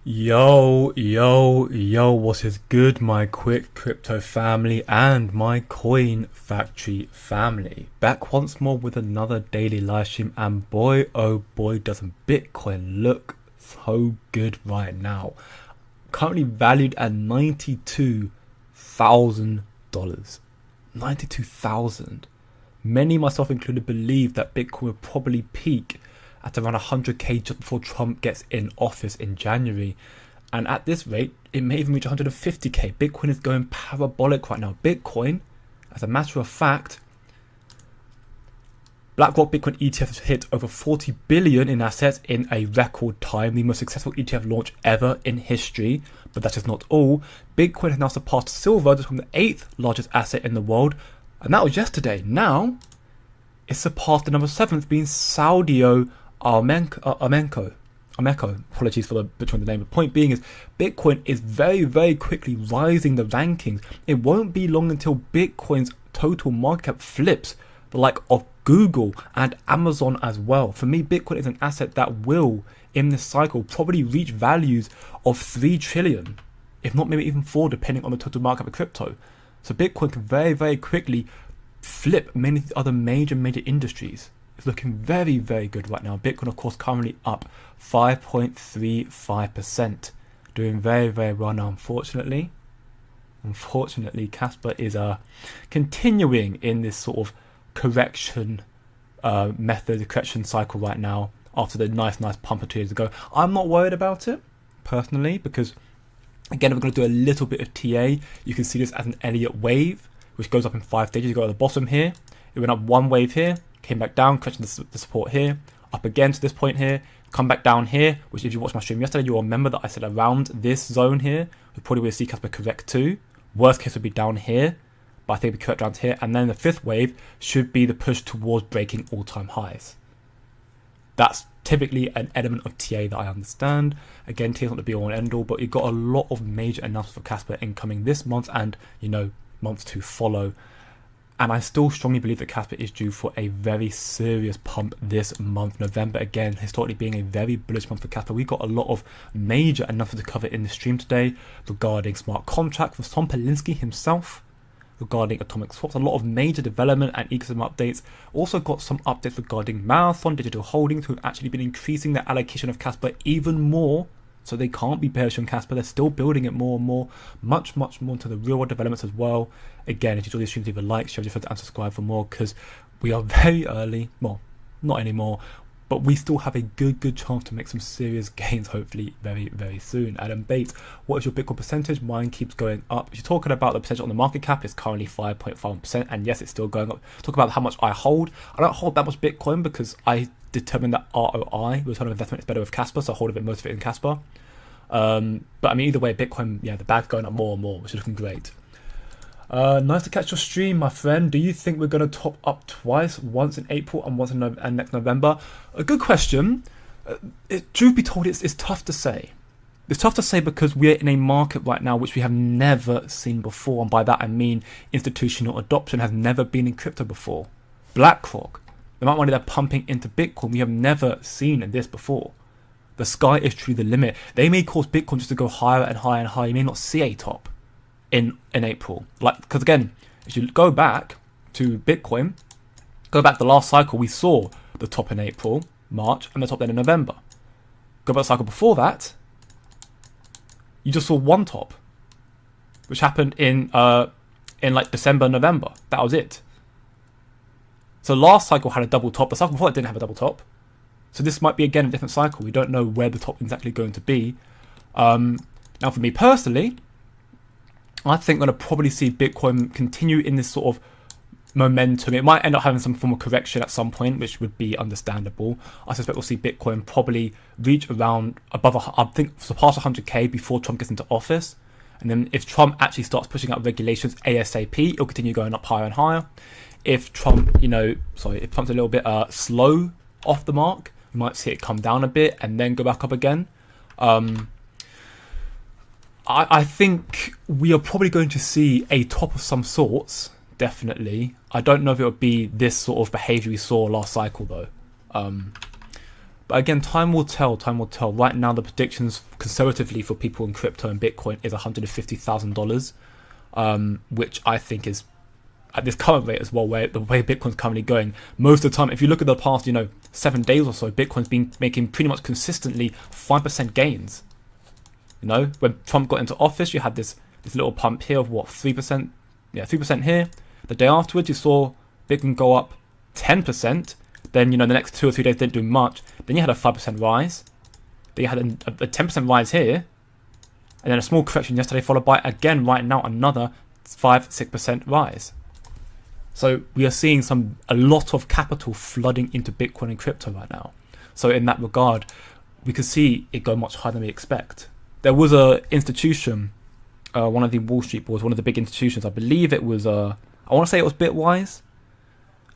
Yo, what is good, my quick crypto family and my coin factory family? Back once more with another daily live stream, and boy, oh boy, doesn't Bitcoin look so good right now. Currently valued at $92,000. 92,000. Many, myself included, believe that Bitcoin will probably peak at around 100k just before Trump gets in office in January. And at this rate, it may even reach 150k. Bitcoin is going parabolic right now. Bitcoin, as a matter of fact, BlackRock Bitcoin ETF has hit over 40 billion in assets in a record time, the most successful ETF launch ever in history. But that is not all. Bitcoin has now surpassed silver to become the 8th largest asset in the world, and that was yesterday. Now, it's surpassed the number 7th, being Saudio Armenco. Apologies for the butchering the name. The point being is Bitcoin is very, very quickly rising the rankings. It won't be long until Bitcoin's total market cap flips the like of Google and Amazon as well. For me, Bitcoin is an asset that will, in this cycle, probably reach values of 3 trillion, if not maybe even 4, depending on the total market cap of crypto. So Bitcoin can very, very quickly flip many other major industries. It's looking very, very good right now. Bitcoin, of course, currently up 5.35%. Doing very, very well now, unfortunately. Unfortunately, Kaspa is continuing in this sort of correction method, the correction cycle right now after the nice pump of 2 years ago. I'm not worried about it, personally, because, again, we're going to do a little bit of TA. You can see this as an Elliott wave, which goes up in 5 stages. You go at the bottom here. It went up 1 wave here, came back down, correcting the support here, up again to this point here, come back down here, which if you watched my stream yesterday, you'll remember that I said around this zone here, we probably will see Kaspa correct too. Worst case would be down here, but I think we correct down to here. And then the 5th wave should be the push towards breaking all-time highs. That's typically an element of TA that I understand. Again, TA is not the be-all and end-all, but you've got a lot of major announcements for Kaspa incoming this month and, months to follow. And I still strongly believe that Kaspa is due for a very serious pump this month. November, again, historically being a very bullish month for Kaspa. We've got a lot of major announcements to cover in the stream today regarding smart contracts from Tom Polinsky himself, regarding atomic swaps, a lot of major development and ecosystem updates. Also got some updates regarding Marathon Digital Holdings, who have actually been increasing their allocation of Kaspa even more. So they can't be bearish on Kaspa. They're still building it more and more, much more into the real world developments as well. Again, if you enjoy these streams, leave a like, share with your friends, and subscribe for more, because we are very early. Well, not anymore, but we still have a good chance to make some serious gains, hopefully very, very soon. Adam Bates, what is your Bitcoin percentage? Mine keeps going up. If you're talking about the percentage on the market cap, it's currently 5.5%, and yes, it's still going up. Talk about how much I hold. I don't hold that much Bitcoin because I determined that ROI, return on investment, is better with Kaspa, so I hold a bit most of it in Kaspa. But I mean, either way, Bitcoin, the bag's going up more and more, which is looking great. Nice to catch your stream, my friend. Do you think we're going to top up twice, once in April and once in next November? A good question. Truth be told, it's tough to say. It's tough to say because we're in a market right now which we have never seen before, and by that I mean institutional adoption has never been in crypto before. BlackRock, the amount of money they're pumping into Bitcoin, we have never seen in this before. The sky is truly the limit. They may cause Bitcoin just to go higher and higher and higher. You may not see a top in April. Because again, if you go back to Bitcoin, go back the last cycle, we saw the top in April, March, and the top then in November. Go back the cycle before that, you just saw one top, which happened in December, November. That was it. So last cycle had a double top. The cycle before that didn't have a double top. So this might be, again, a different cycle. We don't know where the top is exactly going to be. Now, for me personally, I think we're going to probably see Bitcoin continue in this sort of momentum. It might end up having some form of correction at some point, which would be understandable. I suspect we'll see Bitcoin probably reach around surpass 100k before Trump gets into office. And then if Trump actually starts pushing out regulations ASAP, it'll continue going up higher and higher. If Trump, if Trump's a little bit slow off the mark, you might see it come down a bit and then go back up again. I think we are probably going to see a top of some sorts, definitely. I don't know if it would be this sort of behaviour we saw last cycle, though. But again, time will tell. Time will tell. Right now, the predictions conservatively for people in crypto and Bitcoin is $150,000, which I think is at this current rate as well, where the way Bitcoin's currently going. Most of the time, if you look at the past, 7 days or so, Bitcoin's been making pretty much consistently 5% gains. When Trump got into office, you had this little pump here of 3%? Yeah, 3% here. The day afterwards, you saw Bitcoin go up 10%. Then, the next 2 or 3 days didn't do much. Then you had a 5% rise. Then you had a 10% rise here. And then a small correction yesterday, followed by, again, right now, another 5-6% rise. So we are seeing a lot of capital flooding into Bitcoin and crypto right now. So in that regard, we could see it go much higher than we expect. There was a institution, one of the Wall Street boards, one of the big institutions. I believe it was, I want to say it was Bitwise.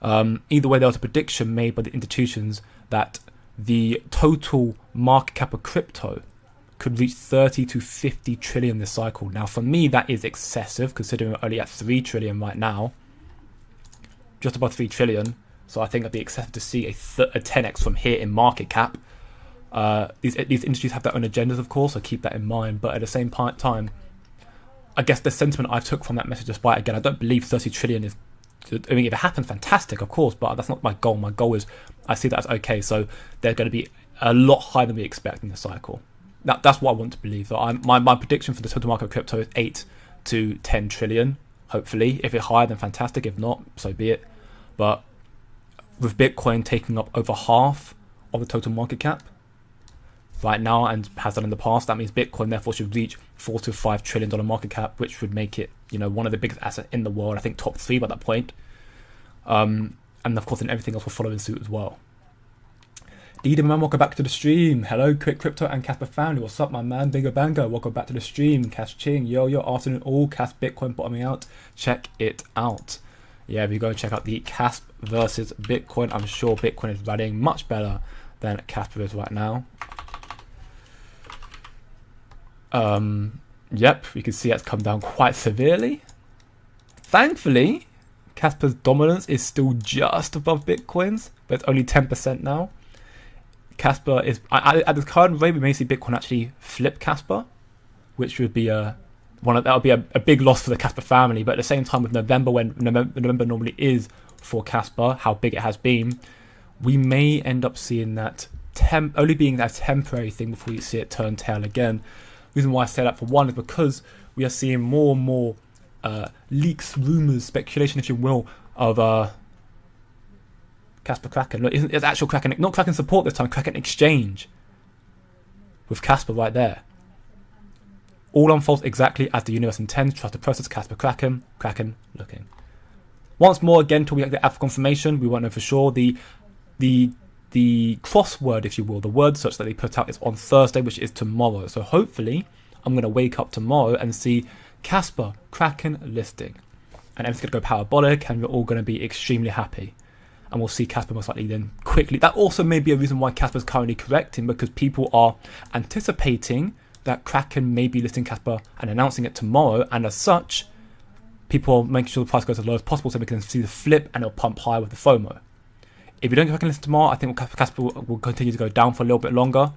Either way, there was a prediction made by the institutions that the total market cap of crypto could reach 30 to 50 trillion this cycle. Now, for me, that is excessive, considering we're only at 3 trillion right now. Just above 3 trillion. So I think it'd be excessive to see a 10x from here in market cap. These industries have their own agendas, of course, so keep that in mind. But at the same time, I guess the sentiment I took from that message, despite, again, I don't believe 30 trillion is... I mean, if it happens, fantastic, of course, but that's not my goal. My goal is, I see that as okay, so they're going to be a lot higher than we expect in the cycle. That's what I want to believe. So my prediction for the total market of crypto is 8 to 10 trillion, hopefully. If it's higher, then fantastic. If not, so be it. But with Bitcoin taking up over half of the total market cap right now, and has done in the past, that means Bitcoin therefore should reach $4 to $5 trillion market cap, which would make it, one of the biggest assets in the world. I think top 3 by that point. And of course, then everything else will follow in suit as well. Dida man, welcome back to the stream. Hello, Quick Crypto and Kaspa family. What's up, my man? Bingo Bango. Welcome back to the stream. Cash Ching. Yo, afternoon all. Kas Bitcoin bottoming out. Check it out. Yeah, if you go check out the Kasp versus Bitcoin, I'm sure Bitcoin is rallying much better than Kaspa is right now. Yep, you can see it's come down quite severely. Thankfully, Kaspa's dominance is still just above Bitcoin's, but it's only 10% now. Kaspa is, at the current rate, we may see Bitcoin actually flip Kaspa, which would be that would be a big loss for the Kaspa family. But at the same time, with November, when November normally is for Kaspa, how big it has been, we may end up seeing that only being that temporary thing before you see it turn tail again. Reason why I say that, for one, is because we are seeing more and more leaks, rumors, speculation, if you will, of Kraken. Look, it's actual Kraken, not Kraken support this time, Kraken exchange with Kaspa right there. All unfolds exactly as the universe intends. Trust the process. Kaspa Kraken looking. Once more, again, till we get the alpha confirmation, we won't know for sure. The crossword, if you will, the word search that they put out is on Thursday, which is tomorrow. So hopefully, I'm going to wake up tomorrow and see Kaspa Kraken listing, and everything's going to go parabolic, and we're all going to be extremely happy. And we'll see Kaspa most likely then quickly. That also may be a reason why Kaspa is currently correcting, because people are anticipating that Kraken may be listing Kaspa and announcing it tomorrow, and as such, people are making sure the price goes as low as possible so we can see the flip and it'll pump higher with the FOMO. If you don't get Kraken listed tomorrow, I think Kaspa will continue to go down for a little bit longer,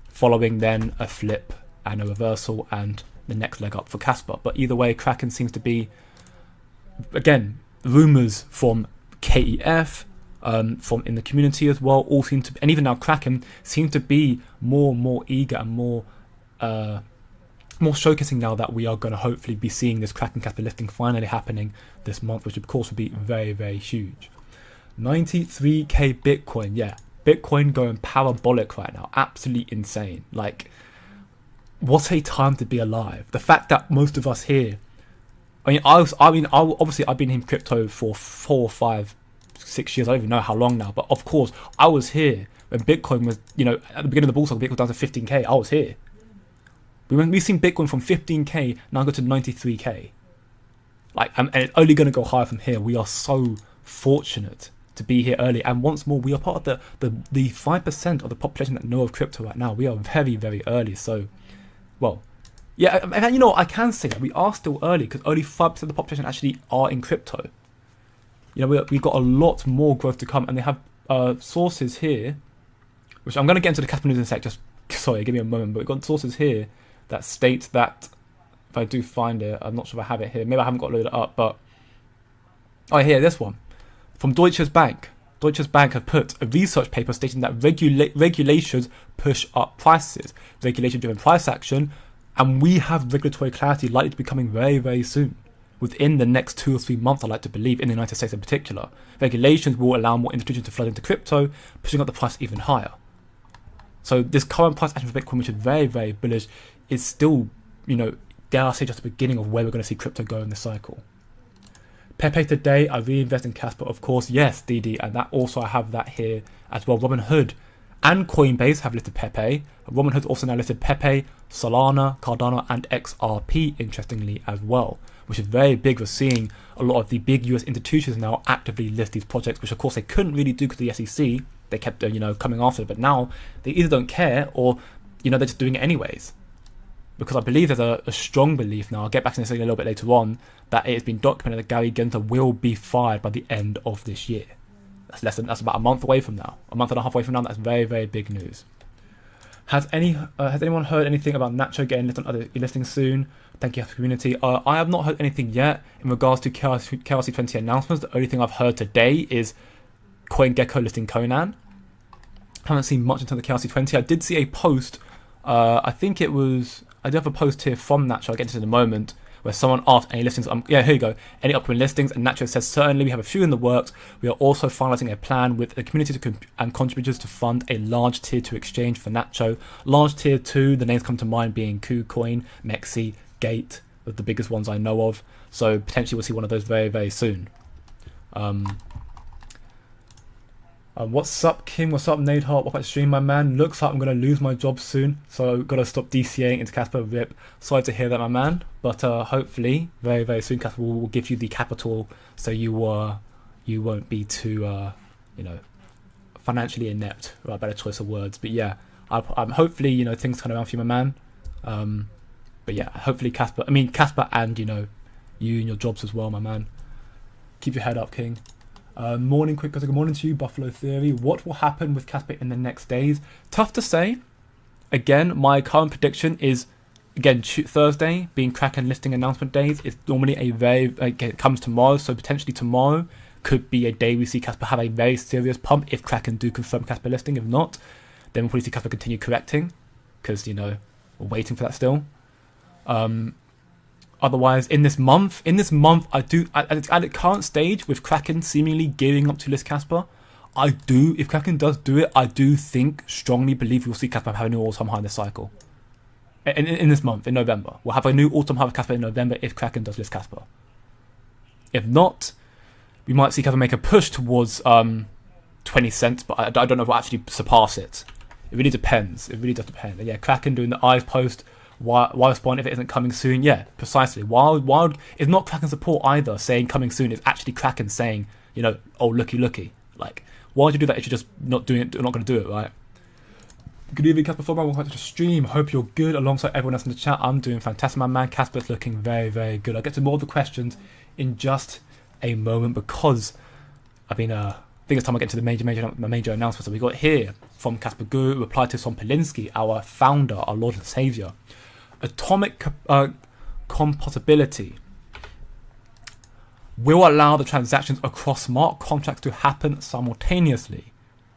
following then a flip and a reversal and the next leg up for Kaspa. But either way, Kraken seems to be, again, rumours from KEF, from in the community as well, all seem to, and even now Kraken seem to be more and more eager and more showcasing now that we are going to hopefully be seeing this Kraken Kaspa lifting finally happening this month, which of course would be very, very huge. 93k Bitcoin, yeah, Bitcoin going parabolic right now, absolutely insane. Like, what a time to be alive. The fact that most of us here, obviously I've been in crypto for 4, 5, 6 years. I don't even know how long now, but of course I was here when Bitcoin was, at the beginning of the bull cycle, Bitcoin down to 15k. I was here. We've seen Bitcoin from 15k now go to 93k. And it's only going to go higher from here. We are so fortunate to be here early, and once more, we are part of the 5% of the population that know of crypto right now. We are very, very early. So, well, yeah, and I can say that we are still early, because only 5% of the population actually are in crypto. We've got a lot more growth to come, and they have sources here which I'm going to get into the Kaspa news in a sec. Just sorry, give me a moment. But we've got sources here that state that, if I do find it, I'm not sure if I have it here. Maybe I haven't got it loaded up, but here, this one from Deutsche Bank. Deutsche Bank have put a research paper stating that regulations push up prices, regulation-driven price action, and we have regulatory clarity likely to be coming very, very soon. Within the next 2 or 3 months, I like to believe, in the United States in particular. Regulations will allow more institutions to flood into crypto, pushing up the price even higher. So this current price action for Bitcoin, which is very, very bullish, is still, dare I say, just the beginning of where we're going to see crypto go in this cycle. Pepe today, I reinvest in Kaspa, of course. Yes, DD, and that also I have that here as well. Robinhood and Coinbase have listed Pepe. Robinhood's also now listed Pepe, Solana, Cardano, and XRP, interestingly, as well, which is very big. We're seeing a lot of the big US institutions now actively list these projects, which of course they couldn't really do because the SEC, they kept, coming after it. But now they either don't care or, they're just doing it anyways. Because I believe there's a strong belief now, I'll get back to this a little bit later on, that it has been documented that Gary Gensler will be fired by the end of this year. That's about a month away from now. A month and a half away from now. That's very, very big news. Has anyone heard anything about Nacho getting listed on other listings soon? Thank you for the community. I have not heard anything yet in regards to KRC20 announcements. The only thing I've heard today is CoinGecko listing Conan. Haven't seen much until the KRC20. I did see a post. I do have a post here from Nacho, I'll get into it in a moment, where someone asked any listings. Here you go. Any upcoming listings? And Nacho says, certainly we have a few in the works. We are also finalizing a plan with the community and contributors to fund a large tier 2 exchange for Nacho. Large tier 2, the names come to mind being KuCoin, Mexi, Gate, the biggest ones I know of. So potentially we'll see one of those very, very soon. What's up, Kim? What's up, Nate Hart? Welcome to stream, my man. Looks like I'm going to lose my job soon, so got to stop DCAing into Kaspa. Rip. Sorry to hear that, my man. But hopefully, very, very soon, Kaspa will give you the capital, so you won't be too, financially inept. Right, better choice of words. But yeah, I'm hopefully, things turn around for you, my man. But yeah, hopefully Kaspa, and you and your jobs as well, my man. Keep your head up, King. Morning, quick. Good morning to you, Buffalo Theory. What will happen with Kaspa in the next days? Tough to say. Again, my current prediction is, Thursday being Kraken listing announcement days. It's normally it comes tomorrow, so potentially tomorrow could be a day we see Kaspa have a very serious pump if Kraken do confirm Kaspa listing. If not, then we'll probably see Kaspa continue correcting because we're waiting for that still. Otherwise, in this month, at the current stage, with Kraken seemingly gearing up to list Kaspa, if Kraken does do it, I do strongly believe we'll see Kaspa have a new all-time high in this cycle. In this month, in November. We'll have a new all-time high of Kaspa in November if Kraken does list Kaspa. If not, we might see Kaspa make a push towards 20 cents, but I don't know if we'll actually surpass it. It really depends. It really does depend. And yeah, Kraken doing the eyes post. Why respond if it isn't coming soon? Yeah, precisely. Wild is not Kraken support either. Saying coming soon is actually Kraken saying, oh looky. Like, why would you do that if you're just not doing it? Not going to do it, right? Good evening, Kaspa. Welcome to the stream. Hope you're good. Alongside everyone else in the chat, I'm doing fantastic, my man. Kaspa's looking very, very good. I'll get to more of the questions in just a moment because I think it's time I get to the major announcements that we got here from Kaspa Guru. Reply to Son Polinsky, our founder, our Lord and Savior. Atomic compatibility will allow the transactions across smart contracts to happen simultaneously.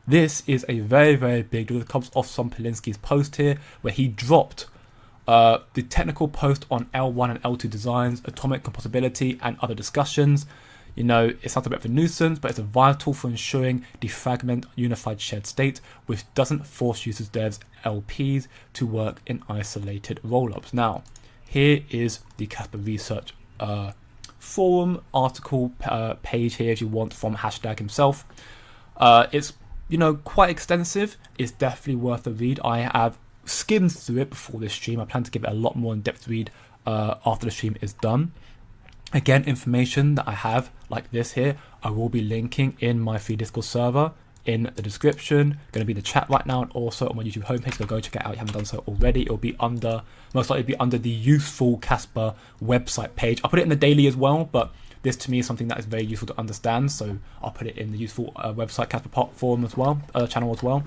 This is a very, very big deal. It comes off Son Polinsky's post here, where he dropped the technical post on L1 and L2 designs, atomic compatibility, and other discussions. It sounds a bit of a nuisance, but it's vital for ensuring defragment unified shared state, which doesn't force users, devs, LPs to work in isolated rollups. Now, here is the Kaspa Research forum article page here, if you want, from Hashtag himself. It's quite extensive. It's definitely worth a read. I have skimmed through it before this stream. I plan to give it a lot more in-depth read after the stream is done. Again, information that I have like this here, I will be linking in my free Discord server in the description. Going to be in the chat right now and also on my YouTube homepage. So go check it out if you haven't done so already. It'll be most likely be under the useful Kaspa website page. I'll put it in the daily as well, but this to me is something that is very useful to understand. So I'll put it in the useful website Kaspa forum as well, channel as well.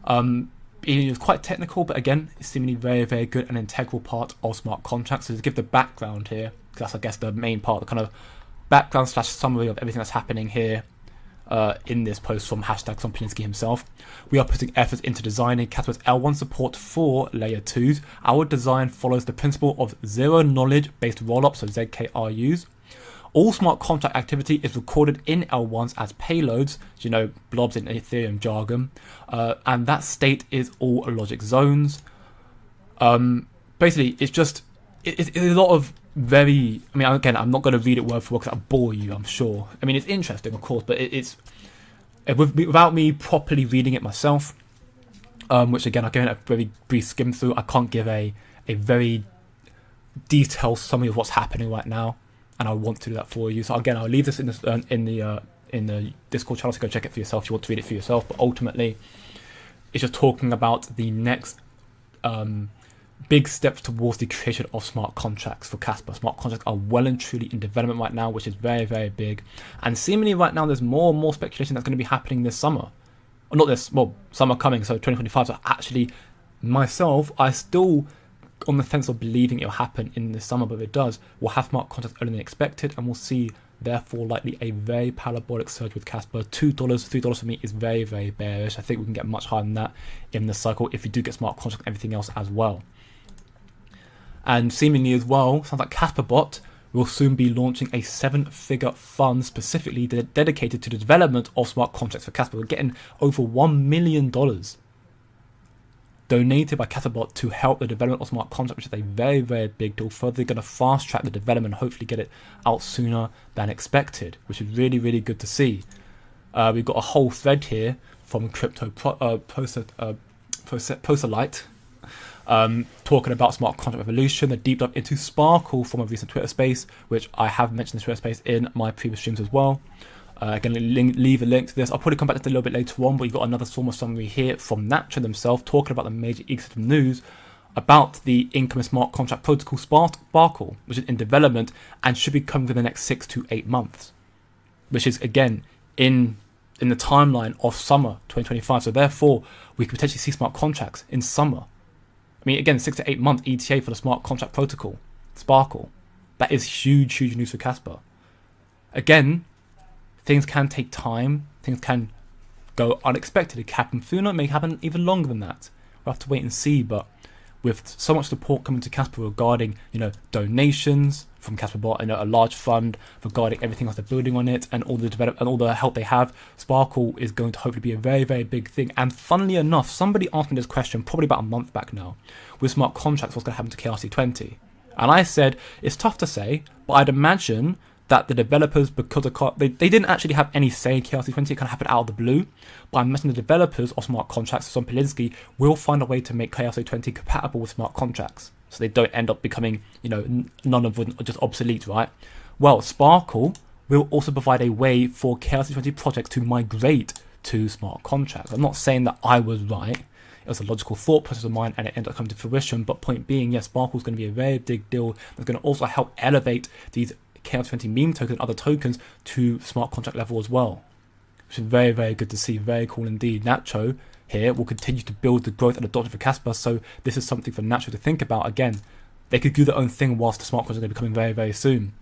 It was quite technical, but again, it's seemingly very, very good and integral part of smart contracts. So to give the background here, because that's, I guess, the main part, the kind of background / summary of everything that's happening here in this post from #Sompolinsky himself. We are putting efforts into designing Kaspa's L1 support for layer 2s. Our design follows the principle of zero knowledge based rollups, so ZKRUs. All smart contract activity is recorded in L1s as payloads, blobs in Ethereum jargon, and that state is all logic zones. Basically, it's a lot of again, I'm not going to read it word for word because I'll bore you, I'm sure. It's interesting, of course, but it's without me properly reading it myself, which again, I'll give it a very brief skim through. I can't give a very detailed summary of what's happening right now, and I want to do that for you. So again, I'll leave this in the Discord channel, so go check it for yourself if you want to read it for yourself. But ultimately, it's just talking about the next big steps towards the creation of smart contracts for Kaspa. Smart contracts are well and truly in development right now, which is very, very big. And seemingly right now, there's more and more speculation that's going to be happening this summer. Or not this, summer coming, so 2025. So actually, myself, I still on the fence of believing it'll happen in the summer, but if it does, we'll have smart contracts earlier than expected, and we'll see, therefore, likely a very parabolic surge with Kaspa. $2, $3 for me is very, very bearish. I think we can get much higher than that in the cycle if we do get smart contracts and everything else as well. And seemingly as well, sounds like Kaspa will soon be launching a 7-figure fund specifically dedicated to the development of smart contracts for Kaspa. We're getting over $1 million donated by Kaspa to help the development of smart contracts, which is a very, very big deal. Further, going to fast track the development, hopefully get it out sooner than expected, which is really, really good to see. We've got a whole thread here from Crypto Posterlite, talking about smart contract revolution, a deep dive into Sparkle from a recent Twitter space, which I have mentioned the Twitter space in my previous streams as well. Again, leave a link to this. I'll probably come back to it a little bit later on, but you've got another summary here from Nacho themselves talking about the major ecosystem news about the incoming smart contract protocol Sparkle, which is in development and should be coming in the next 6 to 8 months, which is again in the timeline of summer 2025. So therefore, we could potentially see smart contracts in summer. Again, 6 to 8 month ETA for the smart contract protocol Sparkle. That is huge, huge news for Kaspa. Again, things can take time. Things can go unexpected. It can happen sooner. It may happen even longer than that. We'll have to wait and see. But with so much support coming to Kaspa regarding, donations from Kaspa a large fund regarding everything else they're building on it, and all the develop and all the help they have, Sparkle is going to hopefully be a very, very big thing. And funnily enough, somebody asked me this question probably about a month back now. With smart contracts, what's going to happen to KRC20? And I said it's tough to say, but I'd imagine that the developers, because they didn't actually have any say in KRC20, it kind of happened out of the blue. But I'm imagining the developers of smart contracts, Sompolinsky, will find a way to make KRC20 compatible with smart contracts, so they don't end up becoming, non-avoidant or just obsolete, right? Well, Sparkle will also provide a way for KRC20 projects to migrate to smart contracts. I'm not saying that I was right. It was a logical thought process of mine, and it ended up coming to fruition. But point being, yes, Sparkle is going to be a very big deal. That's going to also help elevate these KRC20 meme tokens and other tokens to smart contract level as well, which is very, very good to see. Very cool indeed. Nacho here will continue to build the growth and adoption for Kaspa, so this is something for Nacho to think about. Again, they could do their own thing whilst the smart contracts are going to be coming very, very soon.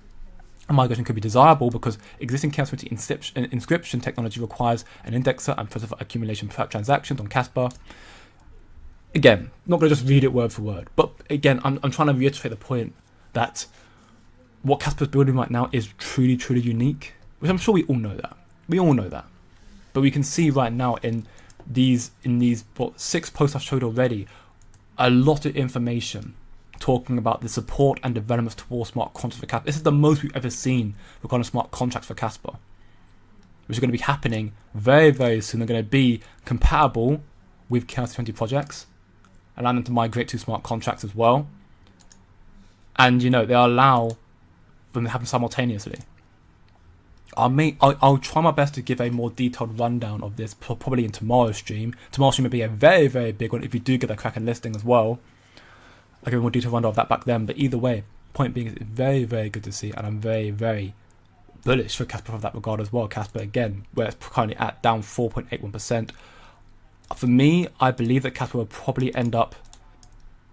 And migration could be desirable because existing KRC20 inscription technology requires an indexer and process for accumulation transactions on Kaspa. Again, not going to just read it word for word, but again, I'm trying to reiterate the point that what Kaspa is building right now is truly, truly unique, which I'm sure we all know that. We all know that. But we can see right now in these 6 posts I've showed already, a lot of information talking about the support and developments towards smart contracts for Kaspa. This is the most we've ever seen regarding smart contracts for Kaspa, which are going to be happening very, very soon. They're going to be compatible with KRC20 projects, allowing them to migrate to smart contracts as well. And, they allow them to happen simultaneously. I'll try my best to give a more detailed rundown of this probably in tomorrow's stream. Tomorrow's stream will be a very, very big one if you do get the Kraken listing as well. I'll give a more detailed rundown of that back then. But either way, point being, it's very, very good to see, and I'm very, very bullish for Kaspa from that regard as well. Kaspa, again, where it's currently at down 4.81%. For me, I believe that Kaspa will probably end up.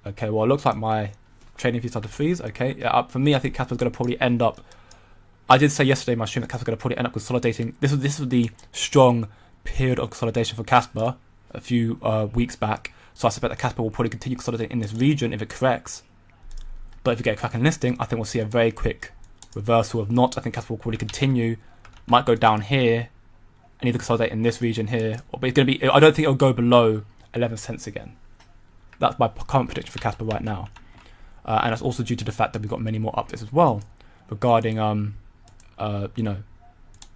Okay, well, it looks like my trading view started to freeze. Okay, yeah, for me, I think Kaspa's going to probably end up. I did say yesterday in my stream that Kaspa's going to probably end up consolidating. This was the strong period of consolidation for Kaspa a few weeks back. So I suspect that Kaspa will probably continue consolidating in this region if it corrects. But if you get a Kraken listing, I think we'll see a very quick reversal. If not, I think Kaspa will probably continue. Might go down here and either consolidate in this region here. But it's going to be. I don't think it'll go below 11 cents again. That's my current prediction for Kaspa right now. And that's also due to the fact that we've got many more updates as well regarding, you know,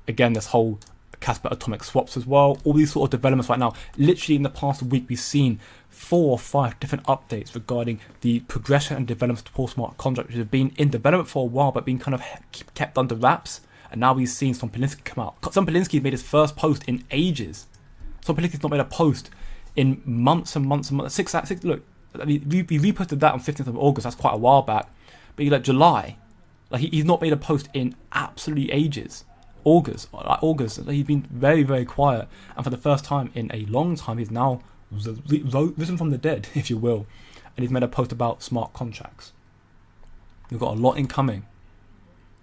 again, this whole Kaspa atomic swaps as well. All these sort of developments right now. Literally in the past week, we've seen 4 or 5 different updates regarding the progression and development of smart contracts, which have been in development for a while, but been kind of kept under wraps. And now we've seen Tom Polinsky come out. Tom Polinsky made his first post in ages. Tom Polinsky's not made a post in months and months and months. Look, I mean, we reposted that on 15th of August. That's quite a while back. But like July, like he's not made a post in absolutely ages. August, he's been very, very quiet. And for the first time in a long time, he's now risen from the dead, if you will. And he's made a post about smart contracts. We've got a lot incoming.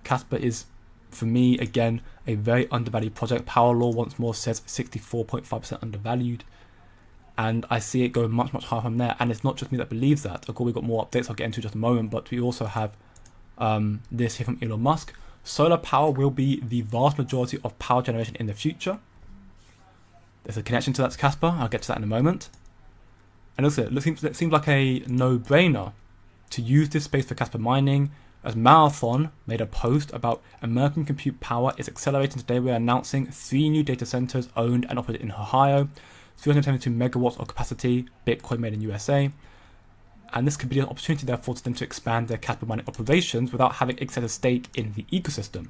Kaspa is, for me, again, a very undervalued project. Power Law once more says 64.5% undervalued. And I see it going much, much higher from there. And it's not just me that believes that. Of course, we've got more updates I'll get into in just a moment. But we also have this here from Elon Musk. Solar power will be the vast majority of power generation in the future. There's a connection to that to Kaspa. I'll get to that in a moment. And also, it seems like a no-brainer to use this space for Kaspa mining, as Marathon made a post about American compute power is accelerating. Today we are announcing 3 new data centers owned and operated in Ohio, 372 megawatts of capacity, Bitcoin made in USA. And this could be an opportunity, therefore, for them to expand their Kaspa mining operations without having excessive stake in the ecosystem.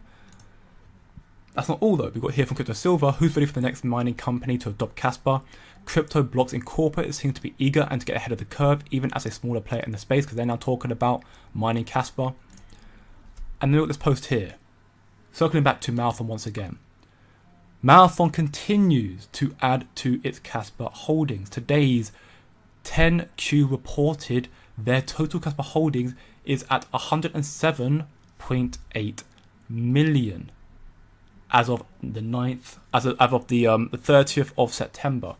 That's not all, though. We've got here from Crypto Silver, who's ready for the next mining company to adopt Kaspa. Crypto Blocks Incorporated seem to be eager and to get ahead of the curve, even as a smaller player in the space, because they're now talking about mining Kaspa. And then look at this post here. Circling back to Marathon once again. Marathon continues to add to its Kaspa holdings. Today's 10Q reported their total Kaspa holdings is at 107.8 million as of the 9th, as of the 30th of September.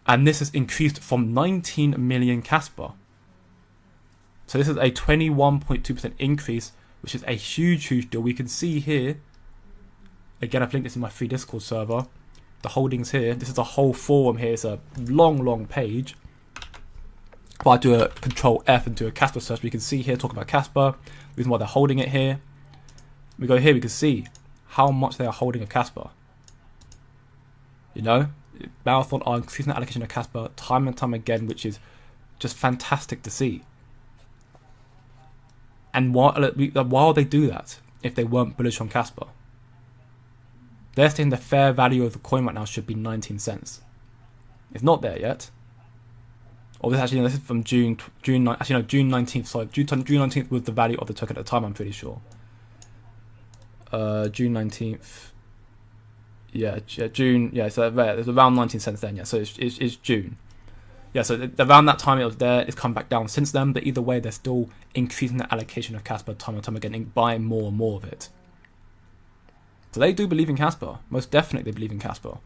And this has increased from 19 million Kaspa. So this is a 21.2% increase, which is a huge, huge deal. We can see here, again, I've linked this in my free Discord server, the holdings here. This is a whole forum here. It's a long, long page. If I do a Control F and do a Kaspa search, we can see here, talk about Kaspa, the reason why they're holding it here. We go here, we can see how much they are holding of Kaspa. You know, Marathon are increasing the allocation of Kaspa time and time again, which is just fantastic to see. And while they do that, if they weren't bullish on Kaspa, they're saying the fair value of the coin right now should be 19 cents. It's not there yet. Or this actually, no, this is from June 19th. Sorry, June 19th was the value of the token at the time, I'm pretty sure. June 19th. Yeah, June. Yeah, so there's around 19 cents then. Yeah, so it's June. Yeah, so around that time it was there. It's come back down since then. But either way, they're still increasing the allocation of Kaspa time and time again, and buying more and more of it. So they do believe in Kaspa. Most definitely they believe in Kaspa.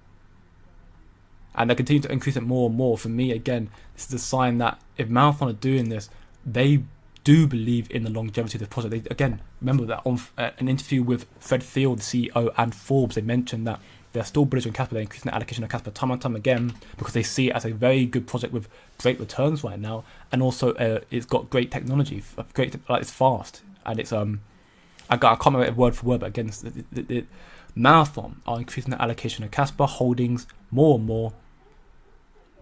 And they continue to increase it more and more. For me, again, this is a sign that if Marathon are doing this, they do believe in the longevity of the project. They, again, remember that on an interview with Fred Field, the CEO, and Forbes, they mentioned that they're still bullish on Kaspa. They're increasing the allocation of Kaspa time and time again because they see it as a very good project with great returns right now, and also it's got great technology. It's fast, and it's I can't remember it word for word, but again, Marathon are increasing the allocation of Kaspa holdings more and more,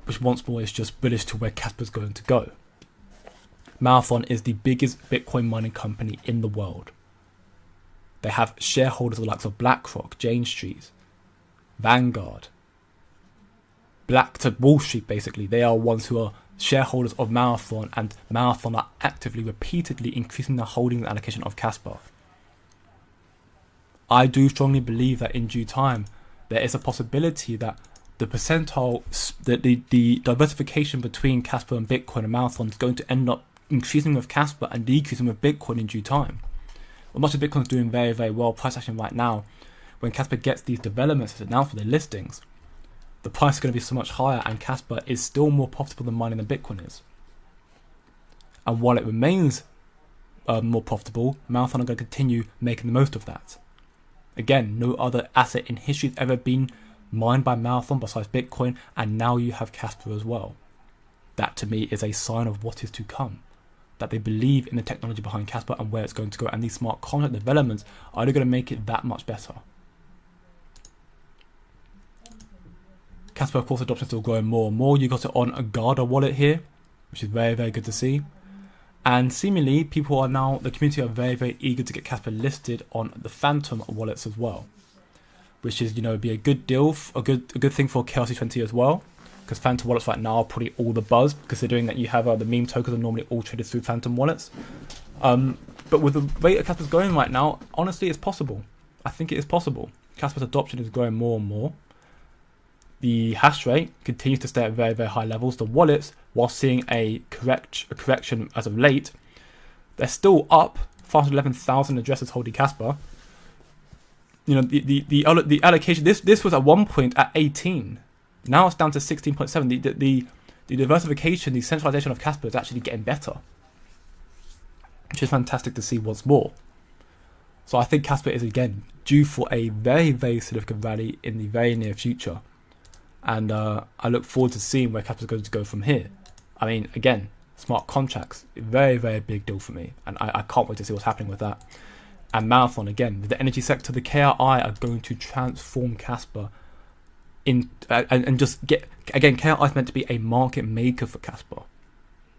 which once more is just bullish to where Kaspa's going to go. Marathon is the biggest Bitcoin mining company in the world. They have shareholders of the likes of BlackRock, Jane Street, Vanguard, Black to Wall Street, basically. They are ones who are shareholders of Marathon, and Marathon are actively, repeatedly increasing their holdings and allocation of Kaspa. I do strongly believe that in due time, there is a possibility that the percentile, the diversification between Kaspa and Bitcoin and Marathon is going to end up increasing with Kaspa and decreasing with Bitcoin in due time. Well, much of Bitcoin's doing very, very well price action right now. When Kaspa gets these developments as announced for their listings, the price is going to be so much higher, and Kaspa is still more profitable than mining than Bitcoin is. And while it remains more profitable, Marathon are going to continue making the most of that. Again, no other asset in history has ever been mined by Marathon besides Bitcoin, and now you have Kaspa as well. That to me is a sign of what is to come. That they believe in the technology behind Kaspa and where it's going to go, and these smart contract developments are only going to make it that much better. Kaspa, of course, adoption is still growing more and more. You got it on a Garda wallet here, which is very, very good to see. And seemingly, people are now, the community are very, very eager to get Kaspa listed on the Phantom wallets as well, which is, be a good deal, a good thing for KRC20 as well, because Phantom wallets right now are probably all the buzz, considering that you have the meme tokens are normally all traded through Phantom wallets. But with the rate Kaspa's going right now, honestly, it's possible. I think it is possible. Kaspa's adoption is growing more and more. The hash rate continues to stay at very, very high levels. The wallets, while seeing a correction as of late, they're still up 511,000 addresses holding Kaspa. The allocation, this was at one point at 18. Now it's down to 16.7. The diversification, the centralization of Kaspa is actually getting better, which is fantastic to see once more. So I think Kaspa is again due for a very, very significant rally in the very near future. And I look forward to seeing where Kaspa is going to go from here. I mean, again, smart contracts, very, very big deal for me. And I can't wait to see what's happening with that. And Marathon, again, the energy sector, the KRI are going to transform Kaspa and just get, again, KRI is meant to be a market maker for Kaspa.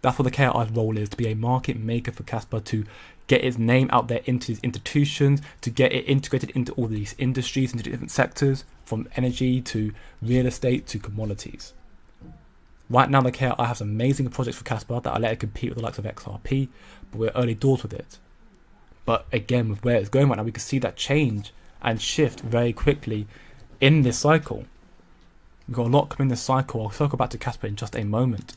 That's what the KRI's role is, to be a market maker for Kaspa, to get its name out there into these institutions, to get it integrated into all these industries, into different sectors, from energy to real estate to commodities. Right now, the KRI has amazing projects for Kaspa that are let it compete with the likes of XRP, but we're early doors with it. But again, with where it's going right now, we can see that change and shift very quickly in this cycle. We've got a lot coming in this cycle. I'll circle back to Kaspa in just a moment.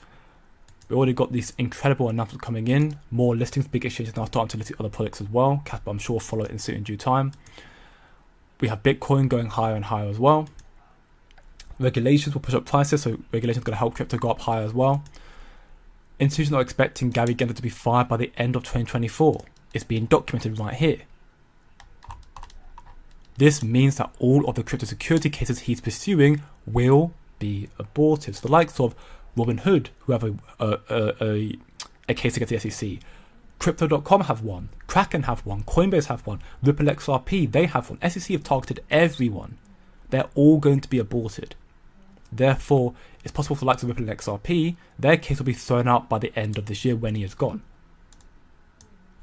We've already got these incredible announcements coming in. More listings, big exchanges now starting to list other products as well. Kaspa, I'm sure, will follow it in suit in due time. We have Bitcoin going higher and higher as well. Regulations will push up prices, so regulations are going to help crypto go up higher as well. Institutions are expecting Gary Gensler to be fired by the end of 2024. It's being documented right here. This means that all of the crypto security cases he's pursuing will be aborted. So the likes of Robinhood, who have a case against the SEC, Crypto.com have one, Kraken have one, Coinbase have one, Ripple XRP, they have one. SEC have targeted everyone. They're all going to be aborted. Therefore, it's possible for the likes of Ripple and XRP, their case will be thrown out by the end of this year when he is gone.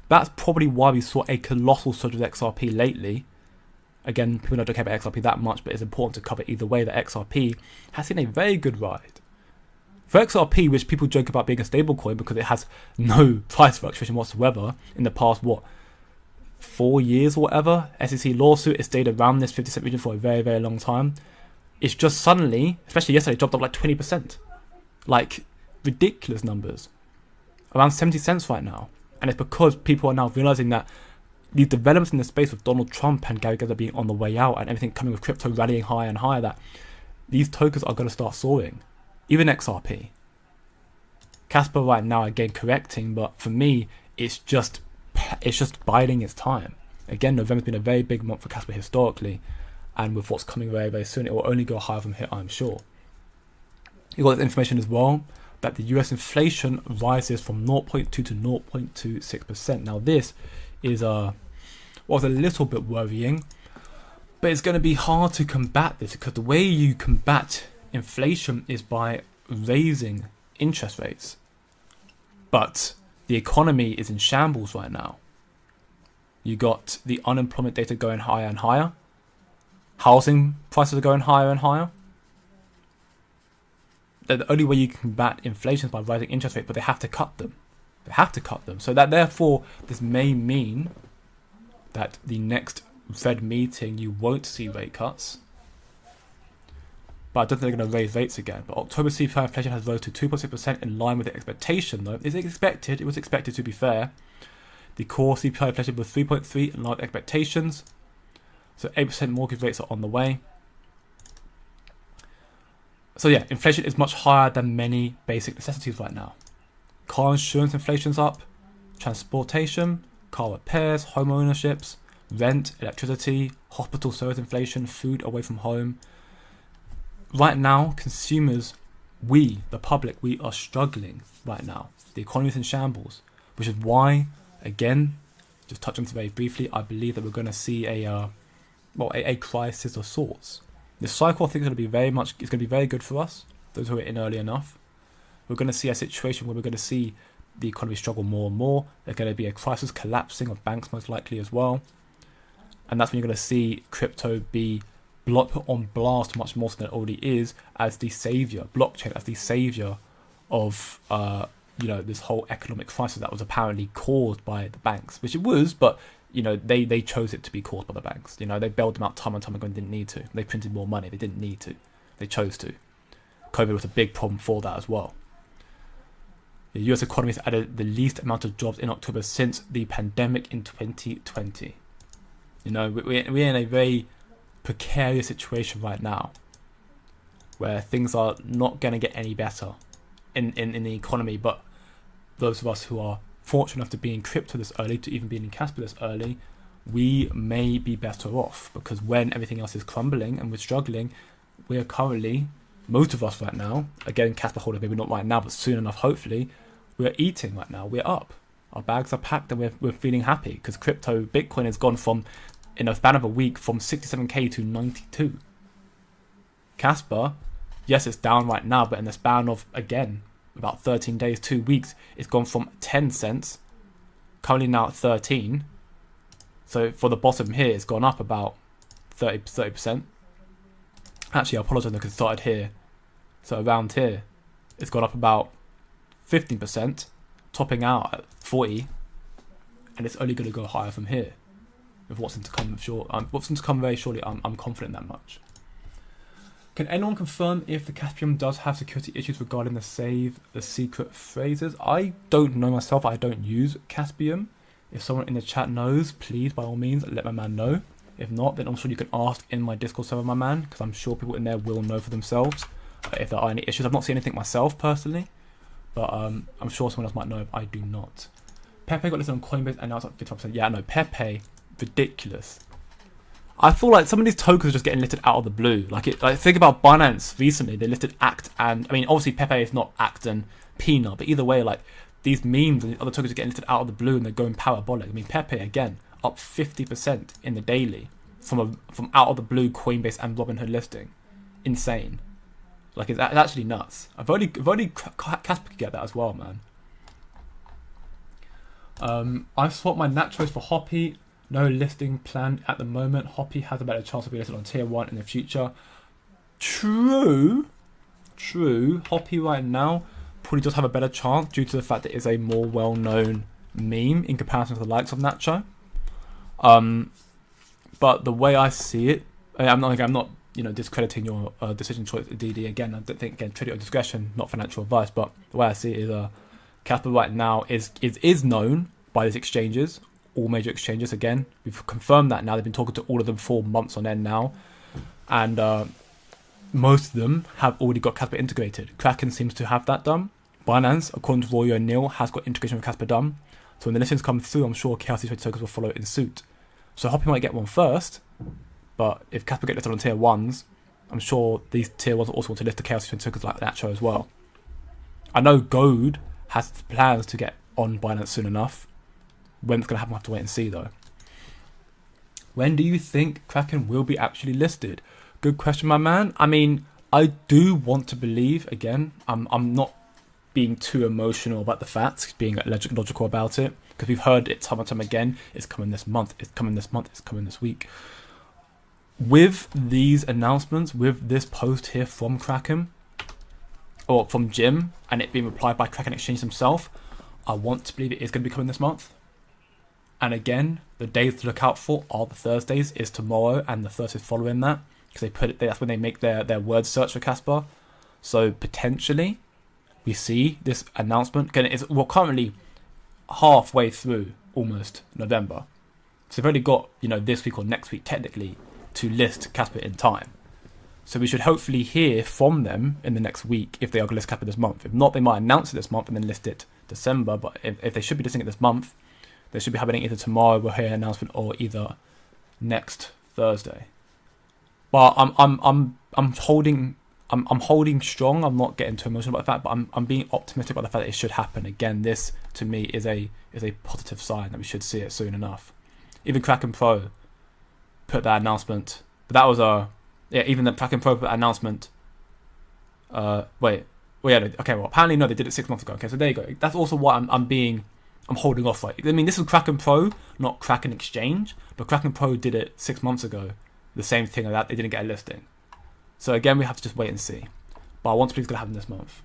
That's probably why we saw a colossal surge of XRP lately. Again, people don't care about XRP that much, but it's important to cover either way that XRP has seen a very good ride. For XRP, which people joke about being a stablecoin because it has no price fluctuation whatsoever in the past, 4 years or whatever, SEC lawsuit, it stayed around this 50-cent region for a very, very long time. It's just suddenly, especially yesterday, dropped up like 20%. Like, ridiculous numbers. Around 70 cents right now. And it's because people are now realizing that these developments in the space with Donald Trump and Gary Gensler being on the way out and everything coming with crypto rallying higher and higher, that these tokens are going to start soaring. Even XRP. Kaspa right now again correcting, but for me, it's just biding its time. Again, November's been a very big month for Kaspa historically, and with what's coming very, very soon, it will only go higher from here, I'm sure. You got this information as well that the US inflation rises from 0.2 to 0.26%. Now this is was a little bit worrying, but it's going to be hard to combat this because the way you combat inflation is by raising interest rates. But the economy is in shambles right now. You got the unemployment data going higher and higher. Housing prices are going higher and higher. The only way you can combat inflation is by rising interest rates, but they have to cut them. They have to cut them. So that therefore, this may mean that the next Fed meeting, you won't see rate cuts. but I don't think they're going to raise rates again. But October CPI inflation has rose to 2.6% in line with the expectation, though. Is it expected? It was expected, to be fair. The core CPI inflation was 3.3 in line with expectations. So 8% mortgage rates are on the way. So yeah, inflation is much higher than many basic necessities right now. Car insurance inflation's up. Transportation, car repairs, home ownerships, rent, electricity, hospital service inflation, food away from home. Right now, consumers, we, the public, we are struggling right now. The economy is in shambles, which is why, again, just touching on this very briefly, I believe that we're going to see a crisis of sorts. This cycle, I think, is going to be very good for us, those who are in early enough. We're going to see a situation where we're going to see the economy struggle more and more. There's going to be a crisis collapsing of banks, most likely as well. And that's when you're going to see crypto be put on blast much more than it already is as the savior, blockchain as the savior of this whole economic crisis that was apparently caused by the banks, which it was, but they chose it to be caused by the banks. They bailed them out time and time again, didn't need to. They printed more money, they didn't need to. They chose to. COVID was a big problem for that as well. The US economy has added the least amount of jobs in October since the pandemic in 2020. We're in a very precarious situation right now where things are not going to get any better in the economy, but those of us who are fortunate enough to be in crypto this early, to even be in Kaspa this early, we may be better off, because when everything else is crumbling and we're struggling, we are currently, most of us right now, again, Kaspa holders, maybe not right now, but soon enough, hopefully, we're eating right now, we're up. Our bags are packed and we're feeling happy, because crypto, Bitcoin has gone from, in a span of a week, from 67k to 92. Kaspa, yes, it's down right now, but in the span of, again, about 13 days, 2 weeks, it's gone from 10 cents, currently now at 13. So for the bottom here, it's gone up about 30%. Actually, I apologize because it started here. So around here, it's gone up about 15%, topping out at 40, and it's only going to go higher from here. With what's to come very shortly, I'm confident that much. Can anyone confirm if the Caspium does have security issues regarding the save the secret phrases? I don't know myself. I don't use Caspium. If someone in the chat knows, please, by all means, let my man know. If not, then I'm sure you can ask in my Discord server, my man, because I'm sure people in there will know for themselves if there are any issues. I've not seen anything myself personally, but I'm sure someone else might know if I do not. Pepe got listed on Coinbase and now it's up 55%. Yeah, no, Pepe, ridiculous. I feel like some of these tokens are just getting listed out of the blue. Think about Binance recently. They listed ACT and, obviously Pepe is not ACT and Pina, but either way, these memes and other tokens are getting listed out of the blue and they're going parabolic. Pepe, again, up 50% in the daily from out of the blue Coinbase and Robinhood listing. Insane. It's actually nuts. I've only Kaspa could get that as well, man. I've swapped my Nachos for Hoppy. No listing planned at the moment. Hoppy has a better chance of being listed on tier 1 in the future. True. Hoppy right now probably does have a better chance due to the fact that it's a more well-known meme in comparison to the likes of Nacho. But the way I see it, I'm not discrediting your decision choice, DD. Again, I don't think, treat it with discretion, not financial advice. But the way I see it is, Kaspa right now is known by these exchanges. All major exchanges, again, we've confirmed that now. They've been talking to all of them for months on end now, and most of them have already got Kaspa integrated. Kraken seems to have that done. Binance, according to Roy O'Neill, has got integration with Kaspa done. So when the listings come through, I'm sure KRC tokens will follow in suit. So Hoppy might get one first, but if Kaspa get listed on tier 1s, I'm sure these tier 1s also want to list the KRC tokens like Nacho as well. I know Gold has plans to get on Binance soon enough. When it's going to happen, we'll have to wait and see, though. When do you think Kraken will be actually listed? Good question, my man. I do want to believe, again, I'm not being too emotional about the facts, being logical about it, because we've heard it time and time again. It's coming this month, it's coming this month, it's coming this week. With these announcements, with this post here from Kraken, or from Jim, and it being replied by Kraken Exchange himself, I want to believe it is going to be coming this month. And again, the days to look out for are the Thursdays, is tomorrow, and the Thursdays following that. because that's when they make their word search for Kaspa. So potentially we see this announcement. Again, we're currently halfway through almost November, so they've only got this week or next week technically to list Kaspa in time. So we should hopefully hear from them in the next week if they are going to list Kaspa this month. If not, they might announce it this month and then list it December. But if they should be listing it this month, they should be happening either tomorrow we'll hear an announcement or either next Thursday. But I'm holding strong. I'm not getting too emotional about the fact, but I'm being optimistic about the fact that it should happen. Again, this to me is a positive sign that we should see it soon enough. Even Kraken Pro put that announcement, but that was even the Kraken Pro put that announcement. Apparently no, they did it 6 months ago. Okay, so there you go. That's also why I'm holding off. Right, I mean, this is Kraken Pro, not Kraken Exchange, but Kraken Pro did it 6 months ago. The same thing like that, they didn't get a listing. So again, we have to just wait and see. But I want to believe it's going to happen this month.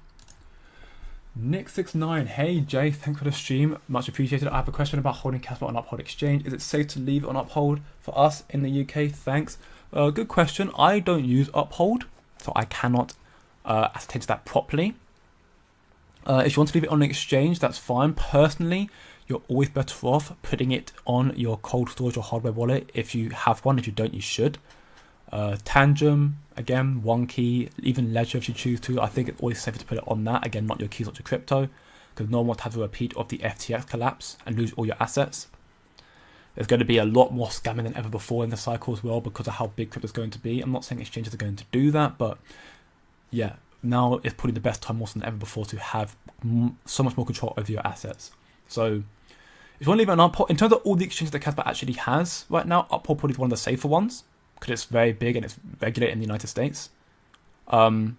Nick69, hey Jay, thanks for the stream, much appreciated. I have a question about holding Kaspa on Uphold Exchange. Is it safe to leave it on Uphold for us in the UK? Thanks. Good question. I don't use Uphold, so I cannot ascertain to that properly. If you want to leave it on an exchange, that's fine. Personally, you're always better off putting it on your cold storage or hardware wallet if you have one. If you don't, you should. Tangent, again, one key, even Ledger if you choose to. I think it's always safer to put it on that. Again, not your keys, not your crypto, because no one wants to have a repeat of the FTX collapse and lose all your assets. There's going to be a lot more scamming than ever before in the cycle as well because of how big crypto is going to be. I'm not saying exchanges are going to do that, but yeah, now is probably the best time more than ever before to have so much more control over your assets. So if you want to leave it on Uphold, in terms of all the exchanges that Kaspa actually has right now, Uphold probably is one of the safer ones because it's very big and it's regulated in the United States. But